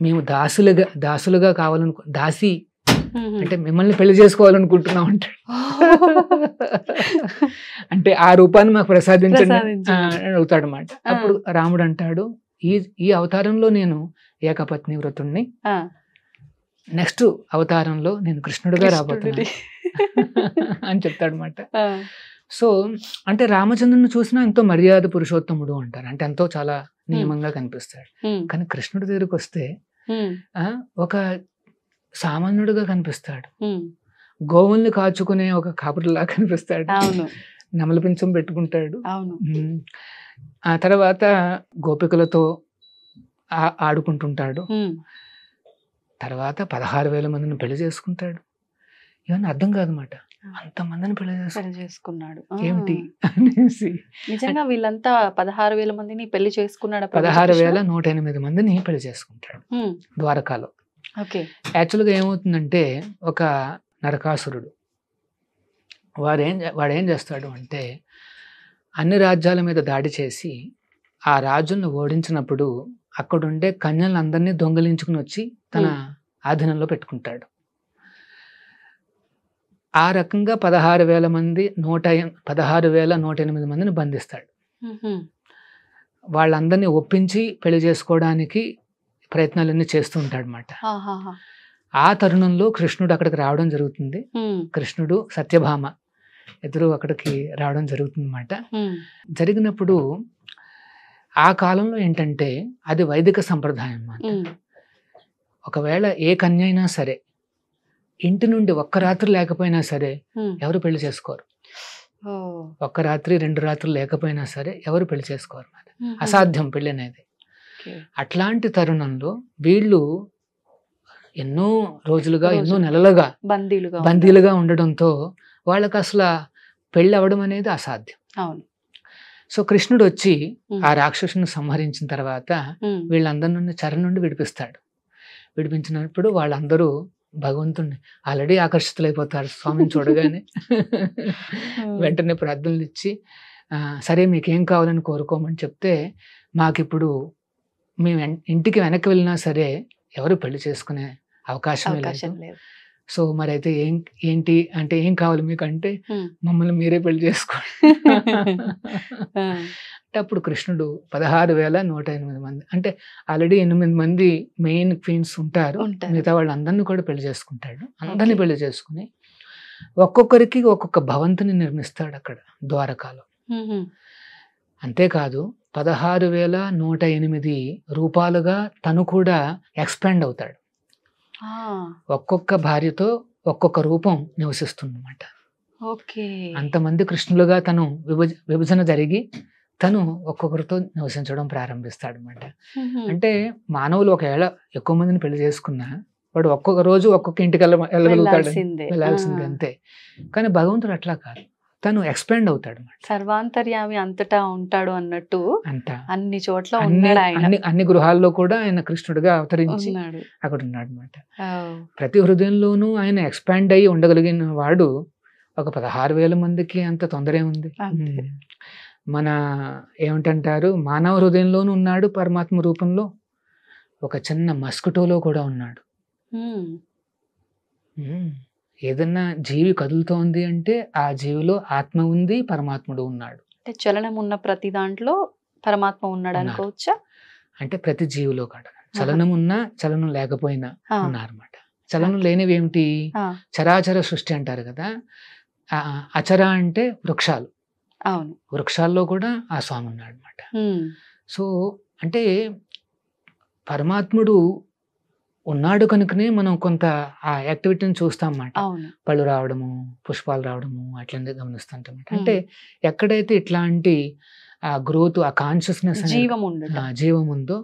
మేము దాసులుగా దాసి అంటే మిమ్మల్ని పెళ్లి చేసుకోవాలనుకుంటున్నాం అంటాడు. అంటే ఆ రూపాన్ని మాకు ప్రసాదించండి అవుతాడు అన్నమాట. అప్పుడు రాముడు అంటాడు, ఈ అవతారంలో నేను ఏకపత్ని వ్రతుణ్ణి, నెక్స్ట్ అవతారంలో నేను కృష్ణుడిగా రాబోతున్నా అని చెప్తాడు అన్నమాట. సో అంటే రామచంద్రుని చూసినా ఎంతో మర్యాద పురుషోత్తముడు అంటారు, అంటే ఎంతో చాలా నియమంగా కనిపిస్తాడు. కానీ కృష్ణుడి దగ్గరికి వస్తే ఒక సామాన్యుడిగా కనిపిస్తాడు, గోవుల్ని కాచుకునే ఒక కాపురిలా కనిపిస్తాడు, నెమలి పించం పెట్టుకుంటాడు. ఆ తర్వాత గోపికలతో ఆడుకుంటుంటాడు. తర్వాత 16,000 మందిని పెళ్లి చేసుకుంటాడు. ఇవన్నీ అర్థం కాదన్నమాట, అంతమందిని పెళ్లి చేసుకున్నాడు ఏమిటి అనేసి. నిజంగా వీళ్ళంతా 16,000 మందిని పెళ్లి చేసుకున్నాడు. 16,108 మందిని పెళ్లి చేసుకుంటాడు ద్వారకాలో. యాక్చువల్గా ఏమవుతుందంటే, ఒక నరకాసురుడు వాడేం చేస్తాడు అంటే, అన్ని రాజ్యాల మీద దాడి చేసి ఆ రాజులను ఓడించినప్పుడు అక్కడుండే కన్యలందరినీ దొంగలించుకుని వచ్చి తన ఆధీనంలో పెట్టుకుంటాడు. ఆ రకంగా 16,108 మందిని బంధిస్తాడు. వాళ్ళందరినీ ఒప్పించి పెళ్లి చేసుకోవడానికి ప్రయత్నాలన్నీ చేస్తూ ఉంటాడు అన్నమాట. ఆ తరుణంలో కృష్ణుడు అక్కడికి రావడం జరుగుతుంది. కృష్ణుడు సత్యభామ ఇద్దరు అక్కడికి రావడం జరుగుతుందన్నమాట. జరిగినప్పుడు ఆ కాలంలో ఏంటంటే అది వైదిక సంప్రదాయం అన్నమాట. ఒకవేళ ఏ కన్య అయినా సరే ఇంటి నుండి ఒక్క రాత్రి లేకపోయినా సరే ఎవరు పెళ్లి చేసుకోరు. ఒక్క రాత్రి 2 రాత్రులు లేకపోయినా సరే ఎవరు పెళ్లి చేసుకోరు. అసాధ్యం పెళ్లి అనేది. అట్లాంటి తరుణంలో వీళ్ళు ఎన్నో రోజులుగా ఎన్నో నెలలుగా బందీలుగా ఉండడంతో వాళ్ళకి అసలు పెళ్ళి అవ్వడం అనేది అసాధ్యం. సో కృష్ణుడు వచ్చి ఆ రాక్షసుని సంహరించిన తర్వాత వీళ్ళందరి నుండి చెర నుండి విడిపిస్తాడు. విడిపించినప్పుడు వాళ్ళందరూ భగవంతుడిని ఆల్రెడీ ఆకర్షితులైపోతారు స్వామిని చూడగానే. వెంటనే ప్రార్థనలు ఇచ్చి సరే మీకేం కావాలని కోరుకోమని చెప్తే మాకిప్పుడు మేము ఇంటికి వెనక్కి వెళ్ళినా సరే ఎవరు పెళ్లి చేసుకునే అవకాశం లేదు. సో మరి అయితే ఏంటి అంటే ఏం కావాలి మీకు అంటే మమ్మల్ని మీరే పెళ్లి చేసుకోండి. అంటే అప్పుడు కృష్ణుడు 16,108 మంది అంటే ఆల్రెడీ 8 మంది మెయిన్ క్వీన్స్ ఉంటారు. మిగతా వాళ్ళందరినీ కూడా పెళ్లి చేసుకుంటాడు. అందరినీ పెళ్లి చేసుకుని ఒక్కొక్కరికి ఒక్కొక్క భవంతిని నిర్మిస్తాడు అక్కడ ద్వారకాలో. అంతేకాదు 16,108 రూపాలుగా తను కూడా ఎక్స్పాండ్ అవుతాడు. ఒక్కొక్క భార్యతో ఒక్కొక్క రూపం నివసిస్తుందన్నమాట. అంతమంది కృష్ణులుగా తను విభజన జరిగి తను ఒక్కొక్కరితో నివసించడం ప్రారంభిస్తాడు అనమాట. అంటే మానవులు ఒకవేళ ఎక్కువ మందిని పెళ్లి చేసుకున్నా వాడు ఒక్కొక్క రోజు ఒక్కొక్క ఇంటికి వెళ్ళగలుగుతాడు, వెళ్ళాల్సిందే అంతే. కానీ భగవంతుడు అట్లా కాదు, తను ఎక్స్పాండ్ అవుతాడు. సర్వాంతర్యామి అంతటా ఉంటాడు అన్నట్టు అంట అన్ని చోట్ల అన్ని గృహాల్లో కూడా ఆయన కృష్ణుడిగా అవతరించి అక్కడ ఉన్నాడు అనమాట. ప్రతి హృదయంలోనూ ఆయన ఎక్స్పాండ్ అయ్యి ఉండగలిగిన వాడు ఒక 16,000 మందికి అంత తొందరే ఉంది. మన ఏమిటంటారు, మానవ హృదయంలోనూ ఉన్నాడు పరమాత్మ రూపంలో, ఒక చిన్న మస్కిటోలో కూడా ఉన్నాడు. ఏదన్నా జీవి కదులుతోంది అంటే ఆ జీవిలో ఆత్మ ఉంది, పరమాత్ముడు ఉన్నాడు. అంటే చలనం ఉన్న ప్రతి దాంట్లో పరమాత్మ ఉన్నాడు అనుకోవచ్చా? అంటే ప్రతి జీవిలో కూడా చలనం ఉన్నా చలనం లేకపోయినా ఉన్నారన్నమాట. చలనం లేనివి ఏమిటి? చరాచర సృష్టి అంటారు కదా. అచర అంటే వృక్షాలు. అవును, వృక్షాల్లో కూడా ఆ స్వామి ఉన్నాడు అనమాట. సో అంటే పరమాత్ముడు ఉన్నాడు కనుకనే మనం కొంత ఆ యాక్టివిటీని చూస్తాం అన్నమాట. పళ్ళు రావడము, పుష్పాలు రావడము అట్లనే గమనిస్తుంటాం. అంటే ఎక్కడైతే ఇట్లాంటి ఆ గ్రోత్, ఆ కాన్షియస్నెస్, జీవం ఉందో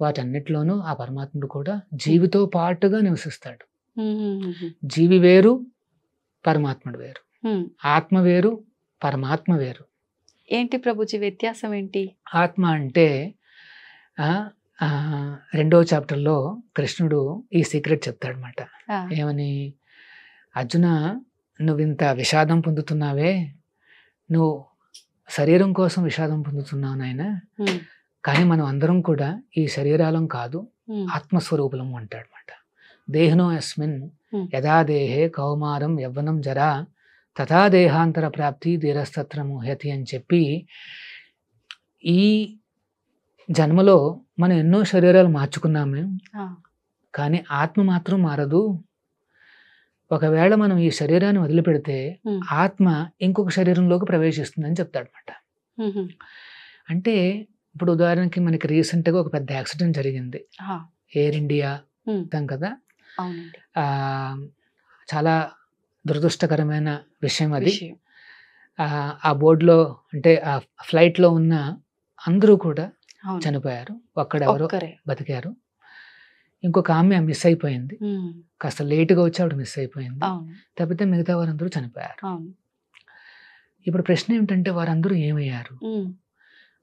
వాటన్నిటిలోనూ ఆ పరమాత్ముడు కూడా జీవితో పాటుగా నివసిస్తాడు. జీవి వేరు, పరమాత్ముడు వేరు. ఆత్మ వేరు, పరమాత్మ వేరు. ఏంటి ప్రభుజీ వ్యత్యాసం ఏంటి? ఆత్మ అంటే 2వ చాప్టర్లో కృష్ణుడు ఈ సీక్రెట్ చెప్తాడనమాట. ఏమని? అర్జున, నువ్వు ఇంత విషాదం పొందుతున్నావే, నువ్వు శరీరం కోసం విషాదం పొందుతున్నావు నాయన, కానీ మనం అందరం కూడా ఈ శరీరాలం కాదు, ఆత్మస్వరూపులం అంటాడనమాట. దేహినో యస్మిన్ యదా దేహే కౌమారం యవ్వనం జరా తథా దేహాంతర ప్రాప్తి ధీరస్తత్ర మోహ్యతి అని చెప్పి, ఈ జన్మలో మనం ఎన్నో శరీరాలు మార్చుకున్నాము, కానీ ఆత్మ మాత్రం మారదు. ఒకవేళ మనం ఈ శరీరాన్ని వదిలిపెడితే ఆత్మ ఇంకొక శరీరంలోకి ప్రవేశిస్తుందని చెప్తాడనమాట. అంటే ఇప్పుడు ఉదాహరణకి మనకి రీసెంట్గా ఒక పెద్ద యాక్సిడెంట్ జరిగింది, ఎయిర్ ఇండియా కదా. చాలా దురదృష్టకరమైన విషయం అది. ఆ బోర్డులో అంటే ఆ ఫ్లైట్లో ఉన్న అందరూ కూడా చనిపోయారు, ఒక్కడెవరో బతికారు. ఇంకొక ఆమె మిస్ అయిపోయింది, కాస్త లేటుగా వచ్చి ఆవిడ మిస్ అయిపోయింది, తప్పితే మిగతా వారందరూ చనిపోయారు. ఇప్పుడు ప్రశ్న ఏమిటంటే వారందరూ ఏమయ్యారు?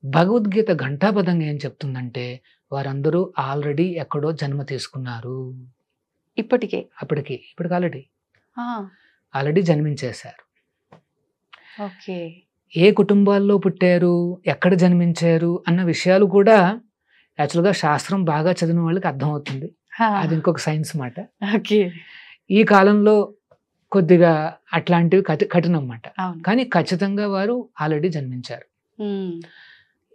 భగవద్గీత ఘంటాపదంగా ఏం చెప్తుందంటే వారందరూ ఆల్రెడీ ఎక్కడో జన్మ తీసుకున్నారు. ఇప్పటికి ఆల్రెడీ జన్మించేశారు. ఏ కుటుంబాల్లో పుట్టారు, ఎక్కడ జన్మించారు అన్న విషయాలు కూడా యాక్చువల్గా శాస్త్రం బాగా చదివిన వాళ్ళకి అర్థమవుతుంది. అది ఇంకొక సైన్స్ మాట. ఈ కాలంలో కొద్దిగా అట్లాంటివి కఠినం అన్నమాట. కానీ ఖచ్చితంగా వారు ఆల్రెడీ జన్మించారు.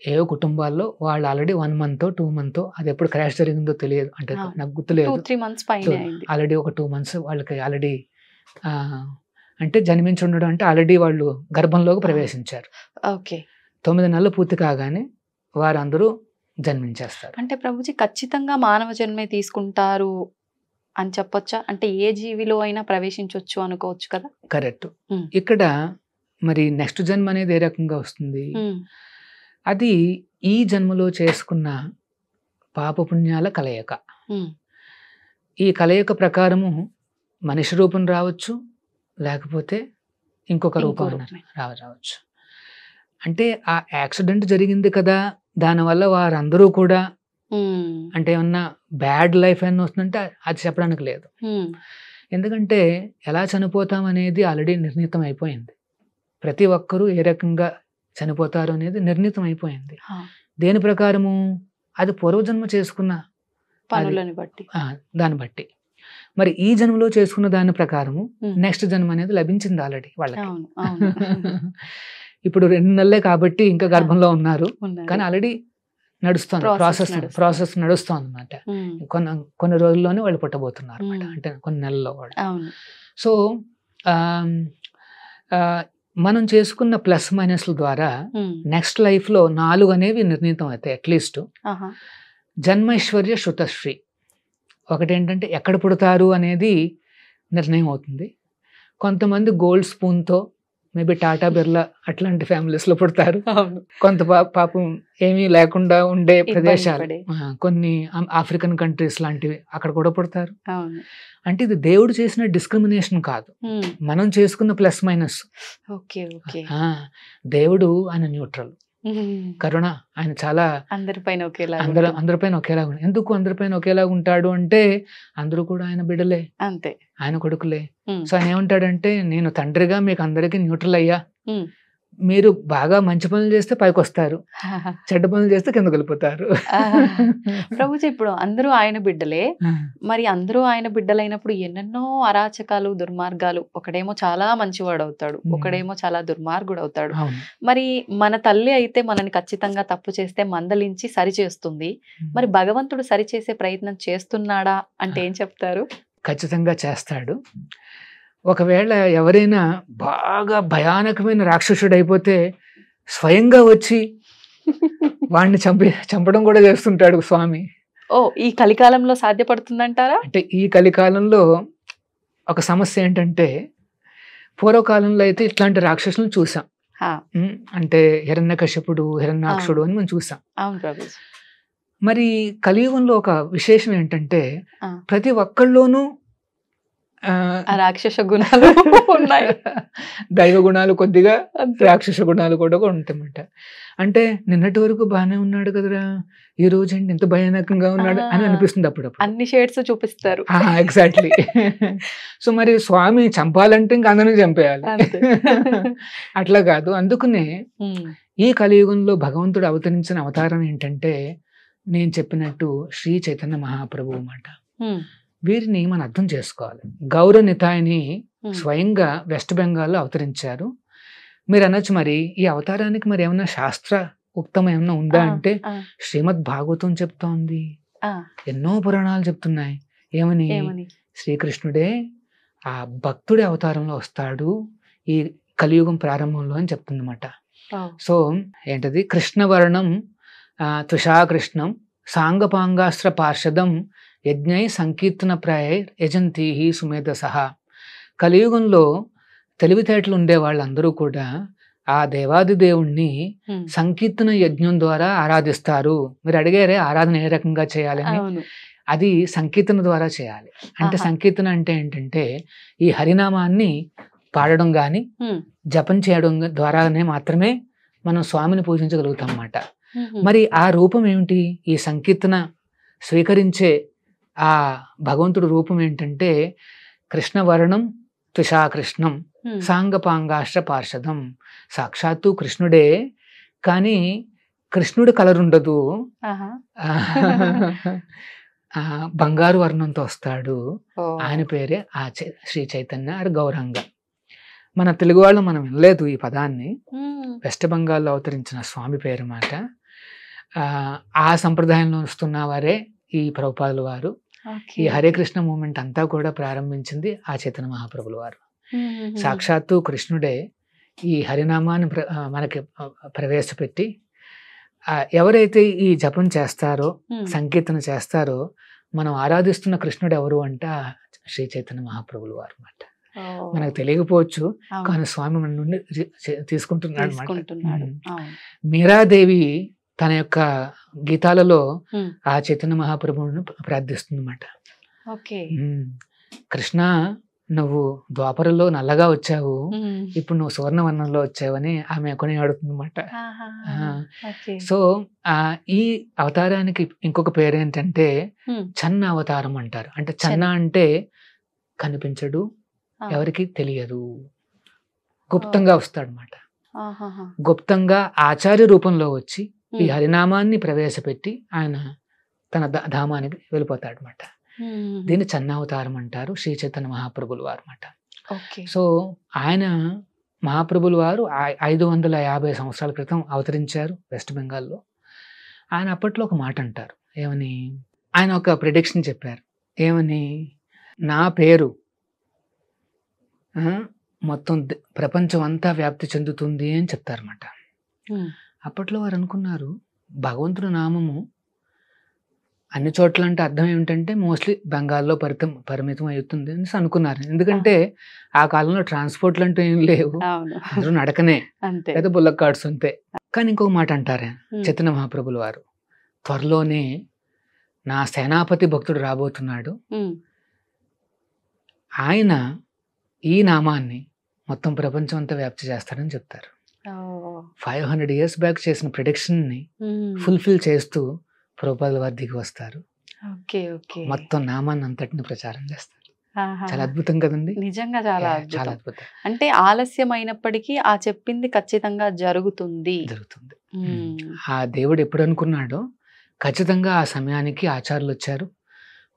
ఏవో కుటుంబాల్లో వాళ్ళు ఆల్రెడీ 1 month 2 month అది ఎప్పుడు క్రాష్ జరిగిందో తెలియదు, అంటే నాకు గుర్తులేదు, 2-3 months పైన అయింది ఆల్రెడీ ఒక 2 months వాళ్ళకి ఆల్రెడీ అంటే జన్మించి ఉండడం అంటే ఆల్రెడీ వాళ్ళు గర్భంలోకి ప్రవేశించారు. ఓకే, 9 నెలలు పూర్తి కాగానే వారందరూ జన్మించేస్తారు. అంటే ప్రభుజీ ఖచ్చితంగా మానవ జన్మే తీసుకుంటారు అని చెప్పొచ్చా? అంటే ఏ జీవిలో అయినా ప్రవేశించవచ్చు అనుకోవచ్చు కదా? కరెక్ట్. ఇక్కడ మరి నెక్స్ట్ జన్మ అనేది ఏ రకంగా వస్తుంది, అది ఈ జన్మలో చేసుకున్న పాపపుణ్యాల కలయిక. ఈ కలయిక ప్రకారము మనిషి రూపం రావచ్చు, లేకపోతే ఇంకొక రూపం రావచ్చు. అంటే ఆ యాక్సిడెంట్ జరిగింది కదా, దానివల్ల వారందరూ కూడా అంటే ఏమన్నా బ్యాడ్ లైఫ్ అని వస్తుందంటే అది చెప్పడానికి లేదు. ఎందుకంటే ఎలా చనిపోతాం అనేది ఆల్రెడీ నిర్ణీతం అయిపోయింది. ప్రతి ఒక్కరూ ఏ రకంగా చనిపోతారు అనేది నిర్ణీతం అయిపోయింది. దేని ప్రకారము, అది పూర్వజన్మ చేసుకున్న పనులని బట్టి, దాన్ని బట్టి. మరి ఈ జన్మలో చేసుకున్న దాని ప్రకారము నెక్స్ట్ జన్మ అనేది లభించింది ఆల్రెడీ వాళ్ళకి. ఇప్పుడు 2 నెలలే కాబట్టి ఇంకా గర్భంలో ఉన్నారు, కానీ ఆల్రెడీ నడుస్తుంది, ప్రాసెస్ నడుస్తుంది అనమాట. కొన్ని రోజుల్లోనే వాళ్ళు పుట్టబోతున్నారు అనమాట, అంటే కొన్ని నెలల్లో వాళ్ళు. సో మనం చేసుకున్న ప్లస్ మైనస్ల ద్వారా నెక్స్ట్ లైఫ్ లో 4 అనేవి నిర్ణీతం అవుతాయి అట్లీస్ట్. జన్మైశ్వర్య శృతశ్రీ, ఒకటి ఏంటంటే ఎక్కడ పుడతారు అనేది నిర్ణయం అవుతుంది. కొంతమంది గోల్డ్ స్పూన్తో మేబీ టాటా బిర్లా అట్లాంటి ఫ్యామిలీస్ లో పుడతారు. కొంత పాపం ఏమీ లేకుండా ఉండే ప్రదేశాలు, కొన్ని ఆఫ్రికన్ కంట్రీస్ లాంటివి, అక్కడ కూడా పుడతారు. అంటే ఇది దేవుడు చేసిన డిస్క్రిమినేషన్ కాదు, మనం చేసుకున్న ప్లస్ మైనస్. దేవుడు ఆయన న్యూట్రల్, కరుణ, ఆయన చాలా అందరిపైన ఒకేలా. ఎందుకు అందరిపైన ఒకేలా ఉంటాడు అంటే అందరూ కూడా ఆయన బిడ్డలే, అంతే, ఆయన కొడుకులే. సో ఆయన ఏమంటాడంటే, నేను తండ్రిగా మీకు అందరికీ న్యూట్రల్ అయ్యా, మీరు బాగా మంచి పనులు చేస్తే పైకి వస్తారు, చెడ్డ పనులు చేస్తే కిందకి వెళ్ళిపోతారు. ప్రభుజీ ఇప్పుడు అందరూ ఆయన బిడ్డలే, మరి అందరూ ఆయన బిడ్డలైనప్పుడు ఎన్నెన్నో అరాచకాలు, దుర్మార్గాలు, ఒకడేమో చాలా మంచివాడు అవుతాడు, ఒకడేమో చాలా దుర్మార్గుడు అవుతాడు. మరి మన తల్లి అయితే మనని ఖచ్చితంగా తప్పు చేస్తే మందలించి సరి చేస్తుంది, మరి భగవంతుడు సరి చేసే ప్రయత్నం చేస్తున్నాడా అంటే ఏం చెప్తారు? ఖచ్చితంగా చేస్తాడు. ఒకవేళ ఎవరైనా బాగా భయానకమైన రాక్షసుడు అయిపోతే స్వయంగా వచ్చి వాడిని చంపడం కూడా చేస్తుంటాడు స్వామి. ఈ కలికాలంలో సాధ్యపడుతుందంటారా? అంటే ఈ కలికాలంలో ఒక సమస్య ఏంటంటే, పూర్వకాలంలో అయితే ఇట్లాంటి రాక్షసులను చూసాం, అంటే హిరణ్యకశ్యపుడు, హిరణ్యాక్షుడు అని మనం చూసాం. మరి కలియుగంలో ఒక విశేషం ఏంటంటే, ప్రతి ఒక్కళ్ళలోనూ రాక్షస గుణాలు ఉన్నాయి, దైవ గుణాలు కొద్దిగా, రాక్షస గుణాలు కూడా ఉంటాయన్నమాట. అంటే నిన్నటి వరకు బాగానే ఉన్నాడు కదరా, ఈ రోజు ఏంటి ఇంత భయానకంగా ఉన్నాడు అని అనిపిస్తుంది అప్పుడప్పుడు. అన్ని షేడ్స్ చూపిస్తారు. ఎగ్జాక్ట్లీ. సో మరి స్వామి చంపాలంటే ఇంకా అందరినీ చంపేయాలి, అట్లా కాదు. అందుకనే ఈ కలియుగంలో భగవంతుడు అవతరించిన అవతారం ఏంటంటే, నేను చెప్పినట్టు శ్రీ చైతన్య మహాప్రభు అన్నమాట. వీరిని మనం అర్థం చేసుకోవాలి. గౌర నితాయిని స్వయంగా వెస్ట్ బెంగాల్లో అవతరించారు. మీరు అనొచ్చు, మరి ఈ అవతారానికి మరి ఏమన్నా శాస్త్ర ఉక్తం ఏమన్నా ఉందా అంటే, శ్రీమద్ భాగవతం చెప్తోంది, ఎన్నో పురాణాలు చెప్తున్నాయి. ఏమని? శ్రీకృష్ణుడే ఆ భక్తుడి అవతారంలో వస్తాడు ఈ కలియుగం ప్రారంభంలో అని చెప్తుందన్నమాట. సో ఏంటది? కృష్ణవర్ణం తుషాకృష్ణం సాంగపాంగాస్త్ర పార్షదం యజ్ఞై సంకీర్తన ప్రాయ యజంతి సుమేధసహ. కలియుగంలో తెలివితేటలు ఉండే వాళ్ళందరూ కూడా ఆ దేవాది దేవుణ్ణి సంకీర్తన యజ్ఞం ద్వారా ఆరాధిస్తారు. మీరు అడిగారే ఆరాధన ఏ రకంగా చేయాలి అని, అది సంకీర్తన ద్వారా చేయాలి. అంటే సంకీర్తన అంటే ఏంటంటే, ఈ హరినామాన్ని పాడడం గాని జపం చేయడం ద్వారానే మాత్రమే మనం స్వామిని పూజించగలుగుతాం అన్నమాట. మరి ఆ రూపం ఏమిటి? ఈ సంకీర్తన స్వీకరించే ఆ భగవంతుడు రూపం ఏంటంటే, కృష్ణవర్ణం తుషాకృష్ణం సాంగపాంగాశ్ర పార్షదం. సాక్షాత్తు కృష్ణుడే, కానీ కృష్ణుడి కలర్ ఉండదు, బంగారు వర్ణంతో వస్తాడు. ఆయన పేరే శ్రీ చైతన్య ఆర్ గౌరంగ. మన తెలుగు వాళ్ళు మనం వినలేదు ఈ పదాన్ని. వెస్ట్ బెంగాల్లో అవతరించిన స్వామి పేరు మాట. ఆ సంప్రదాయంలో వస్తున్న వారే ఈ ప్రభుపాదుల వారు. ఈ హరే కృష్ణ మూమెంట్ అంతా కూడా ప్రారంభించింది ఆ చైతన్య మహాప్రభుల వారు. సాక్షాత్తు కృష్ణుడే ఈ హరినామాన్ని మనకి ప్రవేశపెట్టి ఎవరైతే ఈ జపం చేస్తారో, సంకీర్తన చేస్తారో, మనం ఆరాధిస్తున్న కృష్ణుడు ఎవరు అంటే శ్రీ చైతన్య మహాప్రభుల వారు అన్నమాట. మనకు తెలియకపోవచ్చు, కానీ స్వామి మన నుండి తీసుకుంటున్నాడు అన్నమాట. మీరాదేవి తన యొక్క గీతాలలో ఆ చైతన్య మహాప్రభువును ప్రార్థిస్తుందన్నమాట. కృష్ణ, నువ్వు ద్వాపరలో నల్లగా వచ్చావు, ఇప్పుడు నువ్వు సువర్ణవర్ణంలో వచ్చావని ఆమె కొనియాడుతుందన్నమాట. సో ఈ అవతారానికి ఇంకొక పేరు ఏంటంటే చన్న అవతారం అంటారు. అంటే చన్న అంటే కనిపించడు, ఎవరికి తెలియదు, గుప్తంగా వస్తాడనమాట. గుప్తంగా ఆచార్య రూపంలో వచ్చి ఈ హరినామాన్ని ప్రవేశపెట్టి ఆయన తన ధామానికి వెళ్ళిపోతాడు అనమాట. దీన్ని చన్నావతారం అంటారు, శ్రీ చైతన్య మహాప్రభుల వారు అనమాట. సో ఆయన మహాప్రభుల వారు 550 సంవత్సరాల క్రితం అవతరించారు వెస్ట్ బెంగాల్లో. ఆయన అప్పట్లో ఒక మాట అంటారు, ఏమని, ఆయన ఒక ప్రిడిక్షన్ చెప్పారు. ఏమని, నా పేరు మొత్తం ప్రపంచం అంతా వ్యాప్తి చెందుతుంది అని చెప్తారన్నమాట. అప్పట్లో వారు అనుకున్నారు, భగవంతుడి నామము అన్ని చోట్ల అంటే అర్థం ఏమిటంటే మోస్ట్లీ బెంగాల్లో పరిమితం అవుతుంది అని అనుకున్నారు. ఎందుకంటే ఆ కాలంలో ట్రాన్స్పోర్ట్లు అంటూ ఏం లేవు, అందరూ నడకనే, లేదా బుల్లక్ కార్డ్స్ అంతే. కానీ ఇంకొక మాట అంటారు చైతన్య మహాప్రభుల వారు, త్వరలోనే నా సేనాపతి భక్తుడు రాబోతున్నాడు, ఆయన ఈ నామాన్ని మొత్తం ప్రపంచం అంతా వ్యాప్తి చేస్తారని చెప్తారు. 500 years బ్యాక్ చేసిన ప్రిడిక్షన్ ని ఫుల్ఫిల్ చేస్తూ ప్రభుపాదుల వారు దిగి వస్తారు. మొత్తం నామాన్ని అంతటిని ప్రచారం చేస్తారు. చాలా అద్భుతం కదండి, నిజంగా చాలా అద్భుతం. అంటే ఆలస్యమైనప్పటికీ ఆ చెప్పింది ఖచ్చితంగా జరుగుతుంది. ఆ దేవుడు ఎప్పుడు అనుకున్నాడో ఖచ్చితంగా ఆ సమయానికి ఆచార్యులు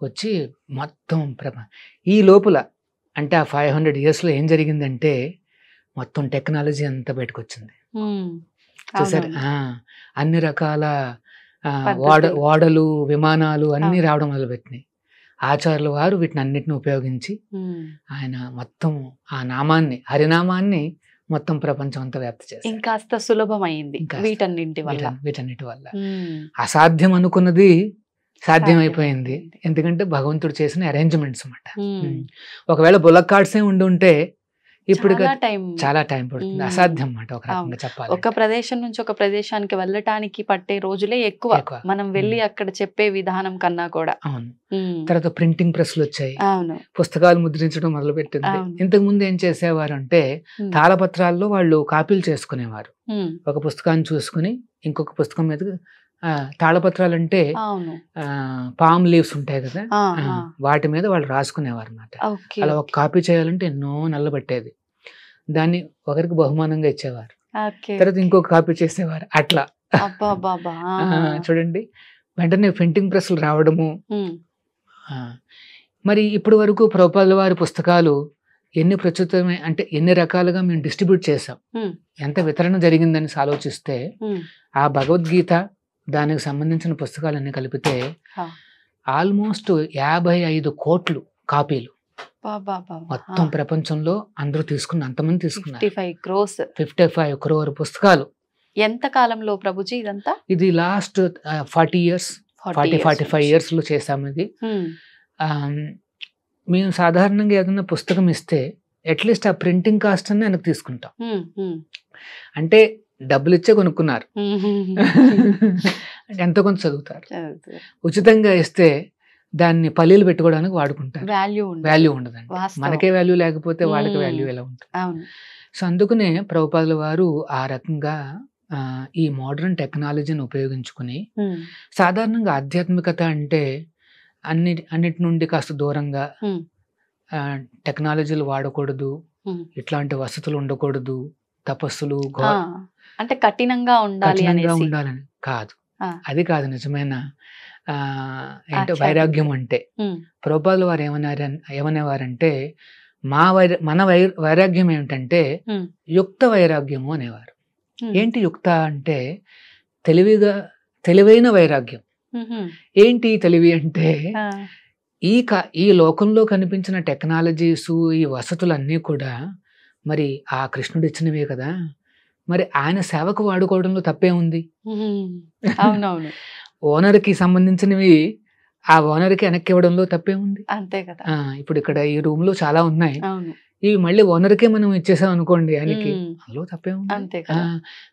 వచ్చి మొత్తం ఈ లోపల అంటే ఆ 500 years లో ఏం జరిగిందంటే మొత్తం టెక్నాలజీ అంతా బయటకు వచ్చింది. చూసారు, అన్ని రకాల ఓడలు, విమానాలు అన్ని రావడం మొదలుపెట్టినాయి. ఆచార్యుల వారు వీటిని అన్నిటిని ఉపయోగించి ఆయన మొత్తం ఆ నామాన్ని, హరినామాన్ని మొత్తం ప్రపంచం అంతా వ్యాప్తి చేశారు. ఇంకాస్త సులభమైంది వీటన్నిటి వల్ల. అసాధ్యం అనుకున్నది సాధ్యమైపోయింది, ఎందుకంటే భగవంతుడు చేసిన అరేంజ్మెంట్స్ అన్నమాట. ఒకవేళ బుల్లక్ కార్డ్స్ ఉంటే ఇప్పుడు చాలా టైం పడుతుంది, అసాధ్యం అన్నమాట. ఒక రకంగా చెప్పాలి, ఒక ప్రదేశం నుంచి ఒక ప్రదేశానికి వెళ్ళటానికి పట్టే రోజులే ఎక్కువ మనం వెళ్ళి అక్కడ చెప్పే విధానం కన్నా కూడా. అవును. తర్వాత ప్రింటింగ్ ప్రెస్లు వచ్చాయి, పుస్తకాలు ముద్రించడం మొదలు పెట్టింది. ఇంతకు ముందు ఏం చేసేవారు అంటే తాళపత్రాల్లో వాళ్ళు కాపీలు చేసుకునేవారు. ఒక పుస్తకాన్ని చూసుకుని ఇంకొక పుస్తకం మీద తాళపత్రాలు అంటే పామ్ లీవ్స్ ఉంటాయి కదా, వాటి మీద వాళ్ళు రాసుకునేవారు అన్నమాట. అలా ఒక కాపీ చేయాలంటే ఎన్నో నెలలు పట్టేది. దాన్ని ఒకరికి బహుమానంగా ఇచ్చేవారు, తర్వాత ఇంకొక కాపీ చేసేవారు. అట్లా చూడండి, వెంటనే ప్రింటింగ్ ప్రెస్లు రావడము. మరి ఇప్పటి వరకు ప్రభుపాదుల వారి పుస్తకాలు ఎన్ని ప్రచురితమే అంటే ఎన్ని రకాలుగా మేము డిస్ట్రిబ్యూట్ చేసాం, ఎంత వితరణ జరిగిందని ఆలోచిస్తే ఆ భగవద్గీత దానికి సంబంధించిన పుస్తకాలన్నీ కలిపితే ఆల్మోస్ట్ 55 కోట్లు కాపీలు మొత్తం ప్రపంచంలో అందరూ అంతమంది తీసుకున్నారు. 55 crore పుస్తకాలు. ఎంత కాలంలో ప్రభుజీ ఇదంతా? ఇది లాస్ట్ 45 years లో చేసాము ఇది. మేము సాధారణంగా ఏదైనా పుస్తకం ఇస్తే అట్లీస్ట్ ఆ ప్రింటింగ్ కాస్ట్ అని వెనక్కి తీసుకుంటాం. అంటే డబ్బులు ఇచ్చే కొనుక్కున్నారు, ఎంతో కొంత చదువుతారు. ఉచితంగా ఇస్తే దాన్ని పల్లీలు పెట్టుకోవడానికి వాడుకుంటారు, వాల్యూ ఉండదండి. మనకే వాల్యూ లేకపోతే వాళ్ళకి వాల్యూ ఎలా ఉంటుంది? సో అందుకనే ప్రభుపాదుల వారు ఆ రకంగా ఈ మోడర్న్ టెక్నాలజీని ఉపయోగించుకుని, సాధారణంగా ఆధ్యాత్మికత అంటే అన్నిటి నుండి కాస్త దూరంగా, టెక్నాలజీలు వాడకూడదు, ఇట్లాంటి వసతులు ఉండకూడదు, తపస్సులు అంటే కఠినంగా ఉండాలని కాదు. అది కాదు నిజమైన ఏంటో వైరాగ్యం అంటే. ప్రభుపాదుల వారు ఏమనేవారంటే మన వైరాగ్యం ఏమిటంటే యుక్త వైరాగ్యము అనేవారు. ఏంటి యుక్త అంటే తెలివైన వైరాగ్యం. ఏంటి తెలివి అంటే, ఆ, ఈ లోకంలో కనిపించిన టెక్నాలజీస్, ఈ వసతులన్నీ కూడా మరి ఆ కృష్ణుడు ఇచ్చినవే కదా, మరి ఆయన సేవకు వాడుకోవడంలో తప్పే ఉంది. అవునవును, ఓనర్కి సంబంధించినవి ఆ ఓనర్కి వెనక్కి ఇవ్వడంలో తప్పే ఉంది. అంతే కదా. ఇప్పుడు ఇక్కడ ఈ రూమ్ లో చాలా ఉన్నాయి, అవును, ఇవి మళ్ళీ ఓనర్కే మనం ఇచ్చేసాం అనుకోండి, ఆయనకి, అందులో తప్పే ఉంది. అంతే కదా.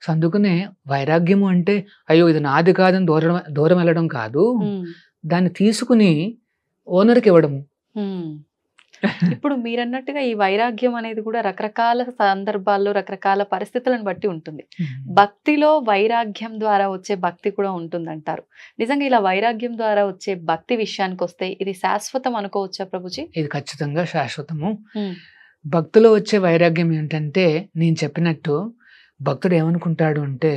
సో అందుకనే వైరాగ్యము అంటే అయ్యో ఇది నాది కాదని దూరం దూరం వెళ్ళడం కాదు, దాన్ని తీసుకుని ఓనర్కి ఇవ్వడము. ఇప్పుడు మీరన్నట్టుగా ఈ వైరాగ్యం అనేది కూడా రకరకాల సందర్భాల్లో రకరకాల పరిస్థితులను బట్టి ఉంటుంది. భక్తిలో వైరాగ్యం ద్వారా వచ్చే భక్తి కూడా ఉంటుందంటారు. నిజంగా ఇలా వైరాగ్యం ద్వారా వచ్చే భక్తి విషయానికి వస్తే ఇది శాశ్వతం అనుకోవచ్చా ప్రభుజీ? ఇది ఖచ్చితంగా శాశ్వతము. భక్తిలో వచ్చే వైరాగ్యం ఏంటంటే, నేను చెప్పినట్టు భక్తుడు ఏమనుకుంటాడు అంటే,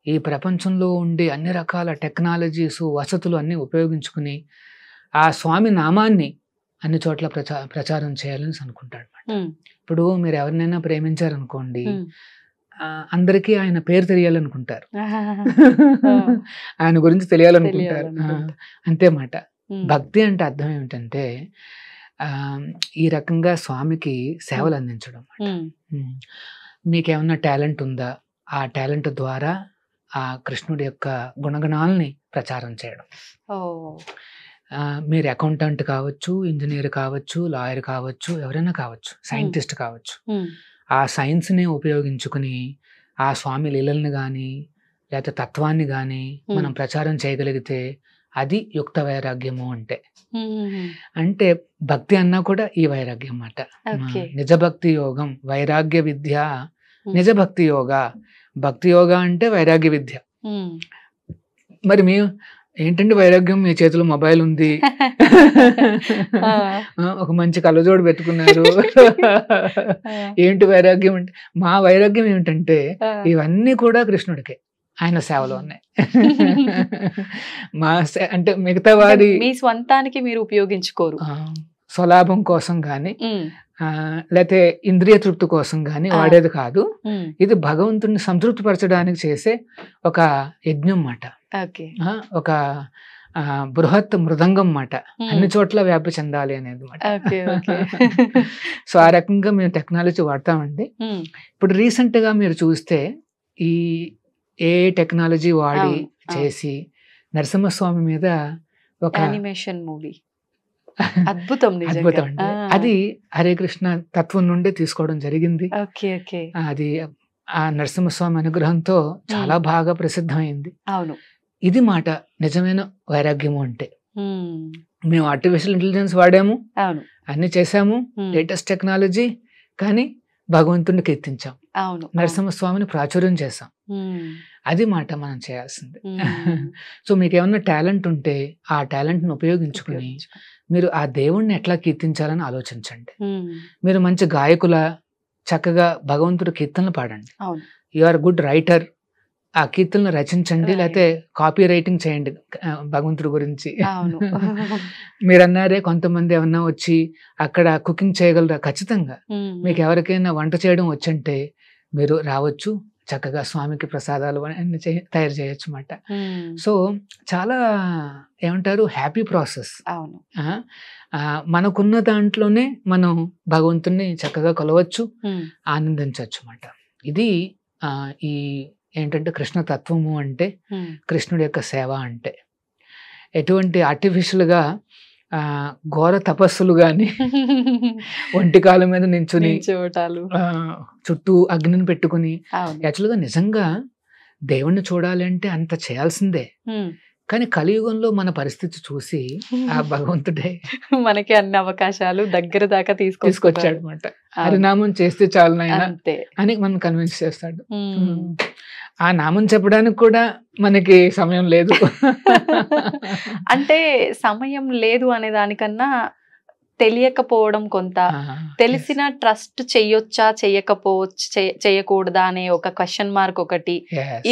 ఈ ప్రపంచంలో ఉండే అన్ని రకాల టెక్నాలజీస్, వసతులు అన్నీ ఉపయోగించుకుని ఆ స్వామి నామాన్ని అన్ని చోట్ల ప్రచారం చేయాలని అనుకుంటాడు. ఇప్పుడు మీరు ఎవరినైనా ప్రేమించారనుకోండి, అందరికీ ఆయన పేరు తెలియాలనుకుంటారు, ఆయన గురించి తెలియాలనుకుంటారు, అంతే మాట. భక్తి అంటే అర్థం ఏమిటంటే ఈ రకంగా స్వామికి సేవలు అందించడం. మీకేమన్నా టాలెంట్ ఉందా, ఆ టాలెంట్ ద్వారా ఆ కృష్ణుడి యొక్క గుణగణాలని ప్రచారం చేయడం. మీరు అకౌంటెంట్ కావచ్చు, ఇంజనీర్ కావచ్చు, లాయర్ కావచ్చు, ఎవరైనా కావచ్చు, సైంటిస్ట్ కావచ్చు, ఆ సైన్స్ని ఉపయోగించుకుని ఆ స్వామి లీలల్ని కానీ లేకపోతే తత్వాన్ని కానీ మనం ప్రచారం చేయగలిగితే అది యుక్త వైరాగ్యము. అంటే భక్తి అన్నా కూడా ఈ వైరాగ్యం అన్నమాట. నిజ భక్తి యోగం వైరాగ్య విద్య, నిజ భక్తి యోగ. భక్తి యోగ అంటే వైరాగ్య విద్య. మరి మేము ఏంటంటే వైరాగ్యం, మీ చేతిలో మొబైల్ ఉంది, ఒక మంచి కళ్ళజోడు పెట్టుకున్నారు, ఏంటి వైరాగ్యం అంటే? మా వైరాగ్యం ఏమిటంటే ఇవన్నీ కూడా కృష్ణుడికే, ఆయన సేవలో ఉన్నాయి. మా అంటే మిగతా వాడి మీ స్వంతానికి మీరు ఉపయోగించుకోరు, స్వలాభం కోసం కానీ లేకపోతే ఇంద్రియ తృప్తి కోసం కానీ వాడేది కాదు. ఇది భగవంతుడిని సంతృప్తి పరచడానికి చేసే ఒక యజ్ఞం మాట, ఒక బృహత్ మృదంగం మాట, అన్ని చోట్ల వ్యాప్తి చెందాలి అనేది మాట. సో ఆ రకంగా మేము టెక్నాలజీ వాడతామండి. ఇప్పుడు రీసెంట్ గా మీరు చూస్తే ఈ ఏ టెక్నాలజీ వాడి చేసి నరసింహస్వామి మీద ఒక యానిమేషన్ మూవీ, అద్భుతం అద్భుతం అండి. అది హరే కృష్ణ తత్వం నుండి తీసుకోవడం జరిగింది. అది ఆ నరసింహస్వామి అనుగ్రహంతో చాలా బాగా ప్రసిద్ధమైంది. అవును, ఇది మాట నిజమైన వైరాగ్యము అంటే. మేము ఆర్టిఫిషియల్ ఇంటెలిజెన్స్ వాడాము, అన్ని చేసాము, లేటెస్ట్ టెక్నాలజీ, కానీ భగవంతుడిని కీర్తించాం, నరసింహస్వామిని ప్రాచుర్యం చేసాం. అది మాట మనం చేయాల్సింది. సో మీకు ఏమన్నా టాలెంట్ ఉంటే ఆ టాలెంట్ని ఉపయోగించుకుని మీరు ఆ దేవుణ్ణి ఎట్లా కీర్తించాలని ఆలోచించండి. మీరు మంచి గాయకుల, చక్కగా భగవంతుడు కీర్తనలు పాడండి. యు ఆర్ గుడ్ రైటర్, ఆ కీర్తనలు రచించండి, లేకపోతే కాపీ రైటింగ్ చేయండి భగవంతుడి గురించి. మీరు అన్నారే కొంతమంది ఏమన్నా వచ్చి అక్కడ కుకింగ్ చేయగలరా? ఖచ్చితంగా. మీకు ఎవరికైనా వంట చేయడం వచ్చంటే మీరు రావచ్చు, చక్కగా స్వామికి ప్రసాదాలు అన్ని తయారు చేయొచ్చు అన్నమాట. సో చాలా ఏమంటారు, హ్యాపీ ప్రాసెస్. మనకున్న దాంట్లోనే మనం భగవంతుని చక్కగా కొలవచ్చు, ఆనందించవచ్చు అన్నమాట. ఇది ఈ ఏంటంటే కృష్ణ తత్వము అంటే, కృష్ణుడి యొక్క సేవ అంటే. ఎటువంటి ఆర్టిఫిషియల్గా ఘోర తపస్సులు గాని, ఒంటికాల మీద నించుని చుట్టూ అగ్నిని పెట్టుకుని, యాక్చువల్గా నిజంగా దేవుణ్ణి చూడాలి అంటే అంత చేయాల్సిందే. కానీ కలియుగంలో మన పరిస్థితి చూసి ఆ భగవంతుడే మనకి అన్ని అవకాశాలు దగ్గర దాకా తీసుకొచ్చాడు అనమాట. హరినామం చేస్తే చాలు నాయనా అని మనం కన్విన్స్ చేస్తాడు. ఆ నామం చెప్పడానికి కూడా మనకి సమయం లేదు. అంటే సమయం లేదు అనే దానికన్నా తెలియకపోవడం కొంత, తెలిసిన ట్రస్ట్ చెయ్యొచ్చా చెయ్యకపోవచ్చు, చెయ్యకూడదా అనే ఒక క్వశ్చన్ మార్క్ ఒకటి,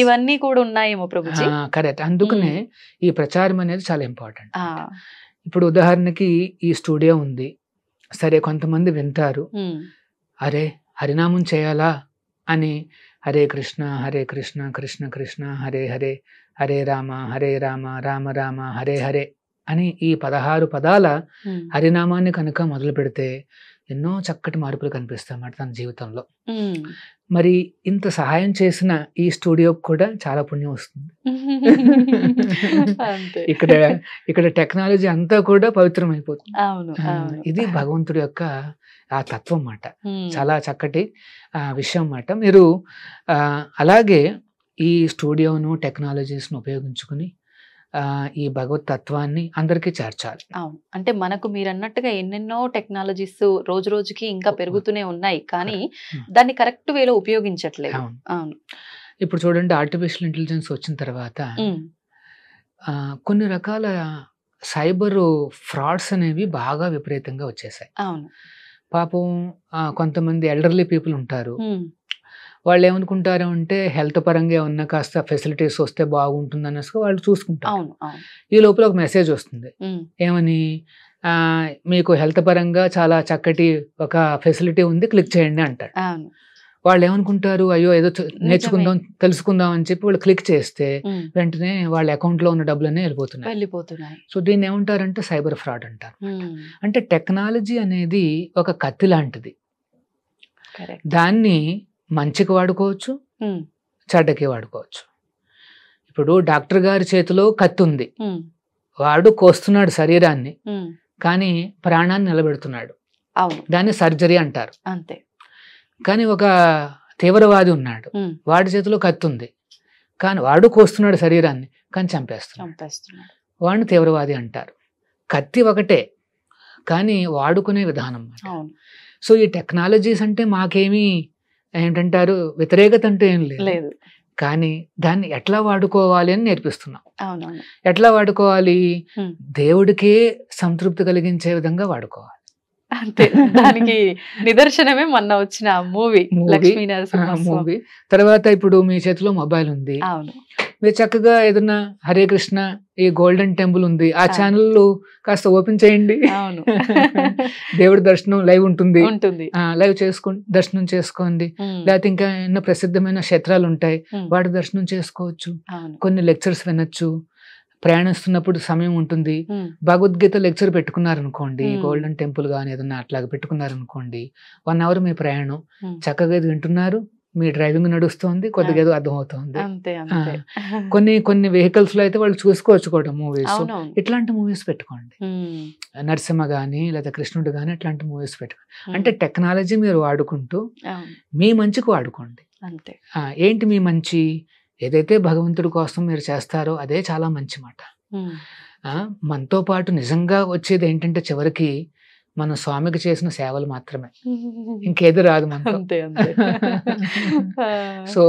ఇవన్నీ కూడా ఉన్నాయేమో ప్రభుజీ. కరెక్ట్. అందుకనే ఈ ప్రచారం అనేది చాలా ఇంపార్టెంట్. ఇప్పుడు ఉదాహరణకి ఈ స్టూడియో ఉంది, సరే కొంతమంది వింటారు, అరే హరినామం చేయాలా అని హరే కృష్ణ కృష్ణ కృష్ణ హరే హరే, హరే రామ రామ రామ హరే హరే అని ఈ 16 పదాల హరినామాన్ని కనుక మొదలు పెడితే ఎన్నో చక్కటి మార్పులు కనిపిస్తాయి అన్నమాట తన జీవితంలో. మరి ఇంత సహాయం చేసిన ఈ స్టూడియోకి కూడా చాలా పుణ్యం వస్తుంది. ఇక్కడ టెక్నాలజీ అంతా కూడా పవిత్రం అయిపోతుంది. ఇది భగవంతుడి యొక్క ఆ తత్వం అన్నమాట. చాలా చక్కటి విషయం అన్నమాట. మీరు అలాగే ఈ స్టూడియోను టెక్నాలజీస్ను ఉపయోగించుకుని ఈ భగవత్ తత్వాన్ని అందరికీ చేర్చాలి. అవును, అంటే మనకు మీరు అన్నట్టుగా ఎన్నెన్నో టెక్నాలజీస్ రోజు రోజుకి ఇంకా పెరుగుతూనే ఉన్నాయి, కానీ దాన్ని కరెక్ట్ వేలో ఉపయోగించట్లేదు. అవును, ఇప్పుడు చూడండి, ఆర్టిఫిషియల్ ఇంటెలిజెన్స్ వచ్చిన తర్వాత కొన్ని రకాల సైబర్ ఫ్రాడ్స్ అనేవి బాగా విపరీతంగా వచ్చేసాయి. అవును, పాపం కొంతమంది ఎల్డర్లీ పీపుల్ ఉంటారు. వాళ్ళు ఏమనుకుంటారు అంటే హెల్త్ పరంగా ఏమన్నా కాస్త ఫెసిలిటీస్ వస్తే బాగుంటుంది అనేసి వాళ్ళు చూసుకుంటారు. ఈ లోపల ఒక మెసేజ్ వస్తుంది, ఏమని, మీకు హెల్త్ పరంగా చాలా చక్కటి ఒక ఫెసిలిటీ ఉంది, క్లిక్ చేయండి అంటారు. వాళ్ళు ఏమనుకుంటారు, అయ్యో ఏదో నేర్చుకుందాం తెలుసుకుందాం అని చెప్పి వాళ్ళు క్లిక్ చేస్తే వెంటనే వాళ్ళ అకౌంట్ లో ఉన్న డబ్బులన్నీ వెళ్ళిపోతున్నాయి. సో దీన్ని ఏమంటారంటే సైబర్ ఫ్రాడ్ అంటారు. అంటే టెక్నాలజీ అనేది ఒక కత్తి లాంటిది. దాన్ని మంచికి వాడుకోవచ్చు, చెడ్డకి వాడుకోవచ్చు. ఇప్పుడు డాక్టర్ గారి చేతిలో కత్తి ఉంది, వాడు కోస్తున్నాడు శరీరాన్ని, కానీ ప్రాణాన్ని నిలబెడుతున్నాడు. దాన్ని సర్జరీ అంటారు. అంతే. కానీ ఒక తీవ్రవాది ఉన్నాడు, వాడి చేతిలో కత్తి ఉంది, కానీ వాడు కోస్తున్నాడు శరీరాన్ని, కానీ చంపేస్తున్నాడు. వాడిని తీవ్రవాది అంటారు. కత్తి ఒకటే, కానీ వాడుకునే విధానం. సో ఈ టెక్నాలజీస్ అంటే మాకేమీ ఏంటంటారు వ్యతిరేకత అంటే ఏం లేదు, కానీ దాన్ని ఎట్లా వాడుకోవాలి అని నేర్పిస్తున్నాం. ఎట్లా వాడుకోవాలి, దేవుడికే సంతృప్తి కలిగించే విధంగా వాడుకోవాలి. అంతే, దానికి నిదర్శనమే మొన్న వచ్చిన మూవీ మూవీ. తర్వాత ఇప్పుడు మీ చేతిలో మొబైల్ ఉంది, మీరు చక్కగా ఏదన్నా హరే కృష్ణ ఈ గోల్డెన్ టెంపుల్ ఉంది, ఆ ఛానల్ కాస్త ఓపెన్ చేయండి, దేవుడి దర్శనం లైవ్ ఉంటుంది, లైవ్ చేసుకోండి, దర్శనం చేసుకోండి. లేకపోతే ఇంకా ఎన్నో ప్రసిద్ధమైన క్షేత్రాలు ఉంటాయి, వాటి దర్శనం చేసుకోవచ్చు. కొన్ని లెక్చర్స్ వినొచ్చు. ప్రయాణిస్తున్నప్పుడు సమయం ఉంటుంది, భగవద్గీత లెక్చర్ పెట్టుకున్నారనుకోండి, గోల్డెన్ టెంపుల్ గానీ ఏదన్నా అట్లాగా పెట్టుకున్నారనుకోండి, 1 hour మీ ప్రయాణం చక్కగా ఇది వింటున్నారు, మీ డ్రైవింగ్ నడుస్తుంది, కొద్దిగా ఏదో అర్థమవుతుంది. కొన్ని వెహికల్స్ లో అయితే వాళ్ళు చూసుకోవచ్చు కూడా మూవీస్. ఇట్లాంటి మూవీస్ పెట్టుకోండి, నరసింహ గానీ లేదా కృష్ణుడు గానీ ఇట్లాంటి మూవీస్ పెట్టుకోండి. అంటే టెక్నాలజీ మీరు వాడుకుంటూ మీ మంచికి వాడుకోండి. ఏంటి మీ మంచి, ఏదైతే భగవంతుడి కోసం మీరు చేస్తారో అదే చాలా మంచి మాట. మనతో పాటు నిజంగా వచ్చేది ఏంటంటే చివరికి మన స్వామికి చేసిన సేవలు మాత్రమే, ఇంకేది రాదు మనతో. సో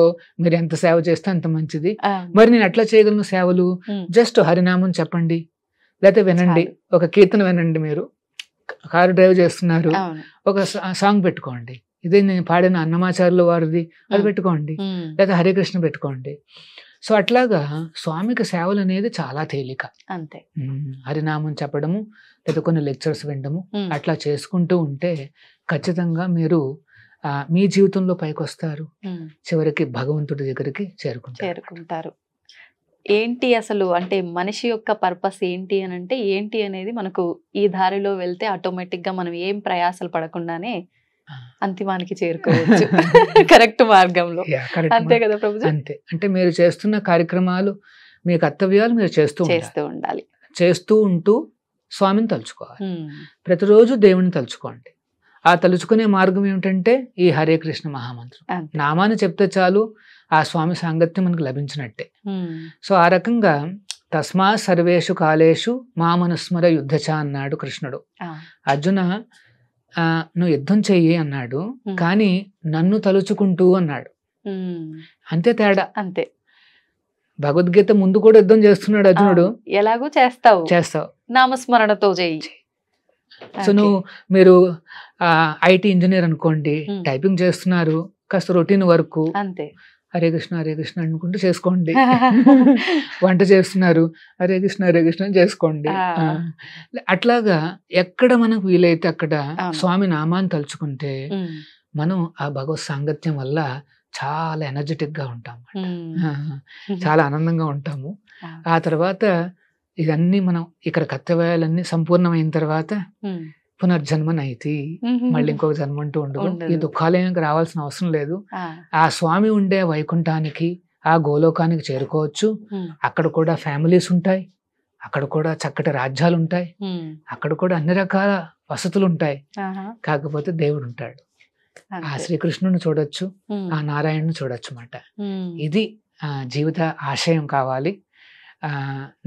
మీరు ఎంత సేవ చేస్తే అంత మంచిది. మరి నేను ఎట్లా చేయగలను సేవలు, జస్ట్ హరినామం చెప్పండి, లేకపోతే వినండి, ఒక కీర్తన వినండి. మీరు కారు డ్రైవ్ చేస్తున్నారు, ఒక సాంగ్ పెట్టుకోండి, ఇదే నేను పాడిన అన్నమాచార్యుల వారిది అది పెట్టుకోండి, లేదా హరే కృష్ణ పెట్టుకోండి. సో అట్లాగా స్వామికి సేవలు అనేది చాలా తేలిక. అంతే, హరినామం చెప్పడము లేదా కొన్ని లెక్చర్స్ వినడము అట్లా చేసుకుంటూ ఉంటే ఖచ్చితంగా మీరు మీ జీవితంలో పైకి వస్తారు, చివరికి భగవంతుడి దగ్గరికి చేరుకుంటారు. ఏంటి అసలు అంటే మనిషి యొక్క పర్పస్ ఏంటి అని అంటే ఏంటి అనేది మనకు ఈ దారిలో వెళ్తే ఆటోమేటిక్ గా మనం ఏం ప్రయాసలు పడకుండానే అంతిమానికి చేరుకోవచ్చు, కరెక్ట్ మార్గంలో. అంతే కదా ప్రభుజీ? అంతే. అంటే మీరు చేస్తున్న కార్యక్రమాలు, మీ కర్తవ్యాలు మీరు చేస్తూ ఉండాలి. చేస్తూ ఉంటూ స్వామిని తలుచుకోవాలి. ప్రతిరోజు దేవుని తలుచుకోండి. ఆ తలుచుకునే మార్గం ఏమిటంటే ఈ హరే కృష్ణ మహామంత్రం. నామాన్ని చెప్తే చాలు, ఆ స్వామి సాంగత్యం మనకు లభించినట్టే. సో ఆ రకంగా తస్మా సర్వేషు కాలేషు మామనుస్మర యుద్ధచ అన్నాడు కృష్ణుడు. అర్జున నువ్వు యుద్ధం చెయ్యి అన్నాడు, కానీ నన్ను తలుచుకుంటూ అన్నాడు. అంతే తేడా. అంతే. భగవద్గీత ముందు కూడా యుద్ధం చేస్తున్నాడు అర్జునుడు, ఎలాగో చేస్తావు నామస్మరణతో చెయ్యి. సో మీరు ఐటీ ఇంజనీర్ అనుకోండి, టైపింగ్ చేస్తున్నారు, కాస్త రొటీన్ వర్క్, అంతే, హరే కృష్ణ అనుకుంటూ చేసుకోండి. వంట చేస్తున్నారు, హరే కృష్ణ చేసుకోండి. అట్లాగా ఎక్కడ మనకు వీలైతే అక్కడ స్వామి నామాన్ని తలుచుకుంటే మనం ఆ భగవత్ సాంగత్యం వల్ల చాలా ఎనర్జెటిక్ గా ఉంటాం, చాలా ఆనందంగా ఉంటాము. ఆ తర్వాత ఇవన్నీ మనం ఇక్కడ కర్తవ్యాలన్నీ సంపూర్ణమైన తర్వాత పునర్జన్మ నైతి, మళ్ళీ ఇంకొక జన్మ అంటూ ఉండదు. ఈ దుఃఖాలయానికి రావాల్సిన అవసరం లేదు. ఆ స్వామి ఉండే వైకుంఠానికి, ఆ గోలోకానికి చేరుకోవచ్చు. అక్కడ కూడా ఫ్యామిలీస్ ఉంటాయి, అక్కడ కూడా చక్కటి రాజ్యాలు ఉంటాయి, అక్కడ కూడా అన్ని రకాల వసతులు ఉంటాయి. కాకపోతే దేవుడు ఉంటాడు. ఆ శ్రీకృష్ణుని చూడొచ్చు, ఆ నారాయణుని చూడొచ్చు అన్నమాట. ఇది జీవిత ఆశయం కావాలి.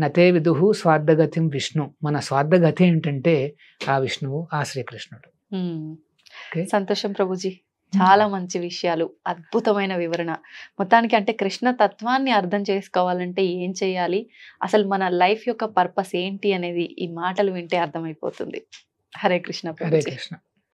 నతే విదుహు స్వార్థగతిం విష్ణు. మన స్వార్థగతి ఏంటంటే ఆ విష్ణువు, ఆ శ్రీకృష్ణుడు. సంతోషం ప్రభుజీ, చాలా మంచి విషయాలు, అద్భుతమైన వివరణ. మొత్తానికి అంటే కృష్ణ తత్వాన్ని అర్థం చేసుకోవాలంటే ఏం చేయాలి, అసలు మన లైఫ్ యొక్క పర్పస్ ఏంటి అనేది ఈ మాటలు వింటే అర్థమైపోతుంది. హరే కృష్ణ హరే ప్రభుజీ. కృష్ణ.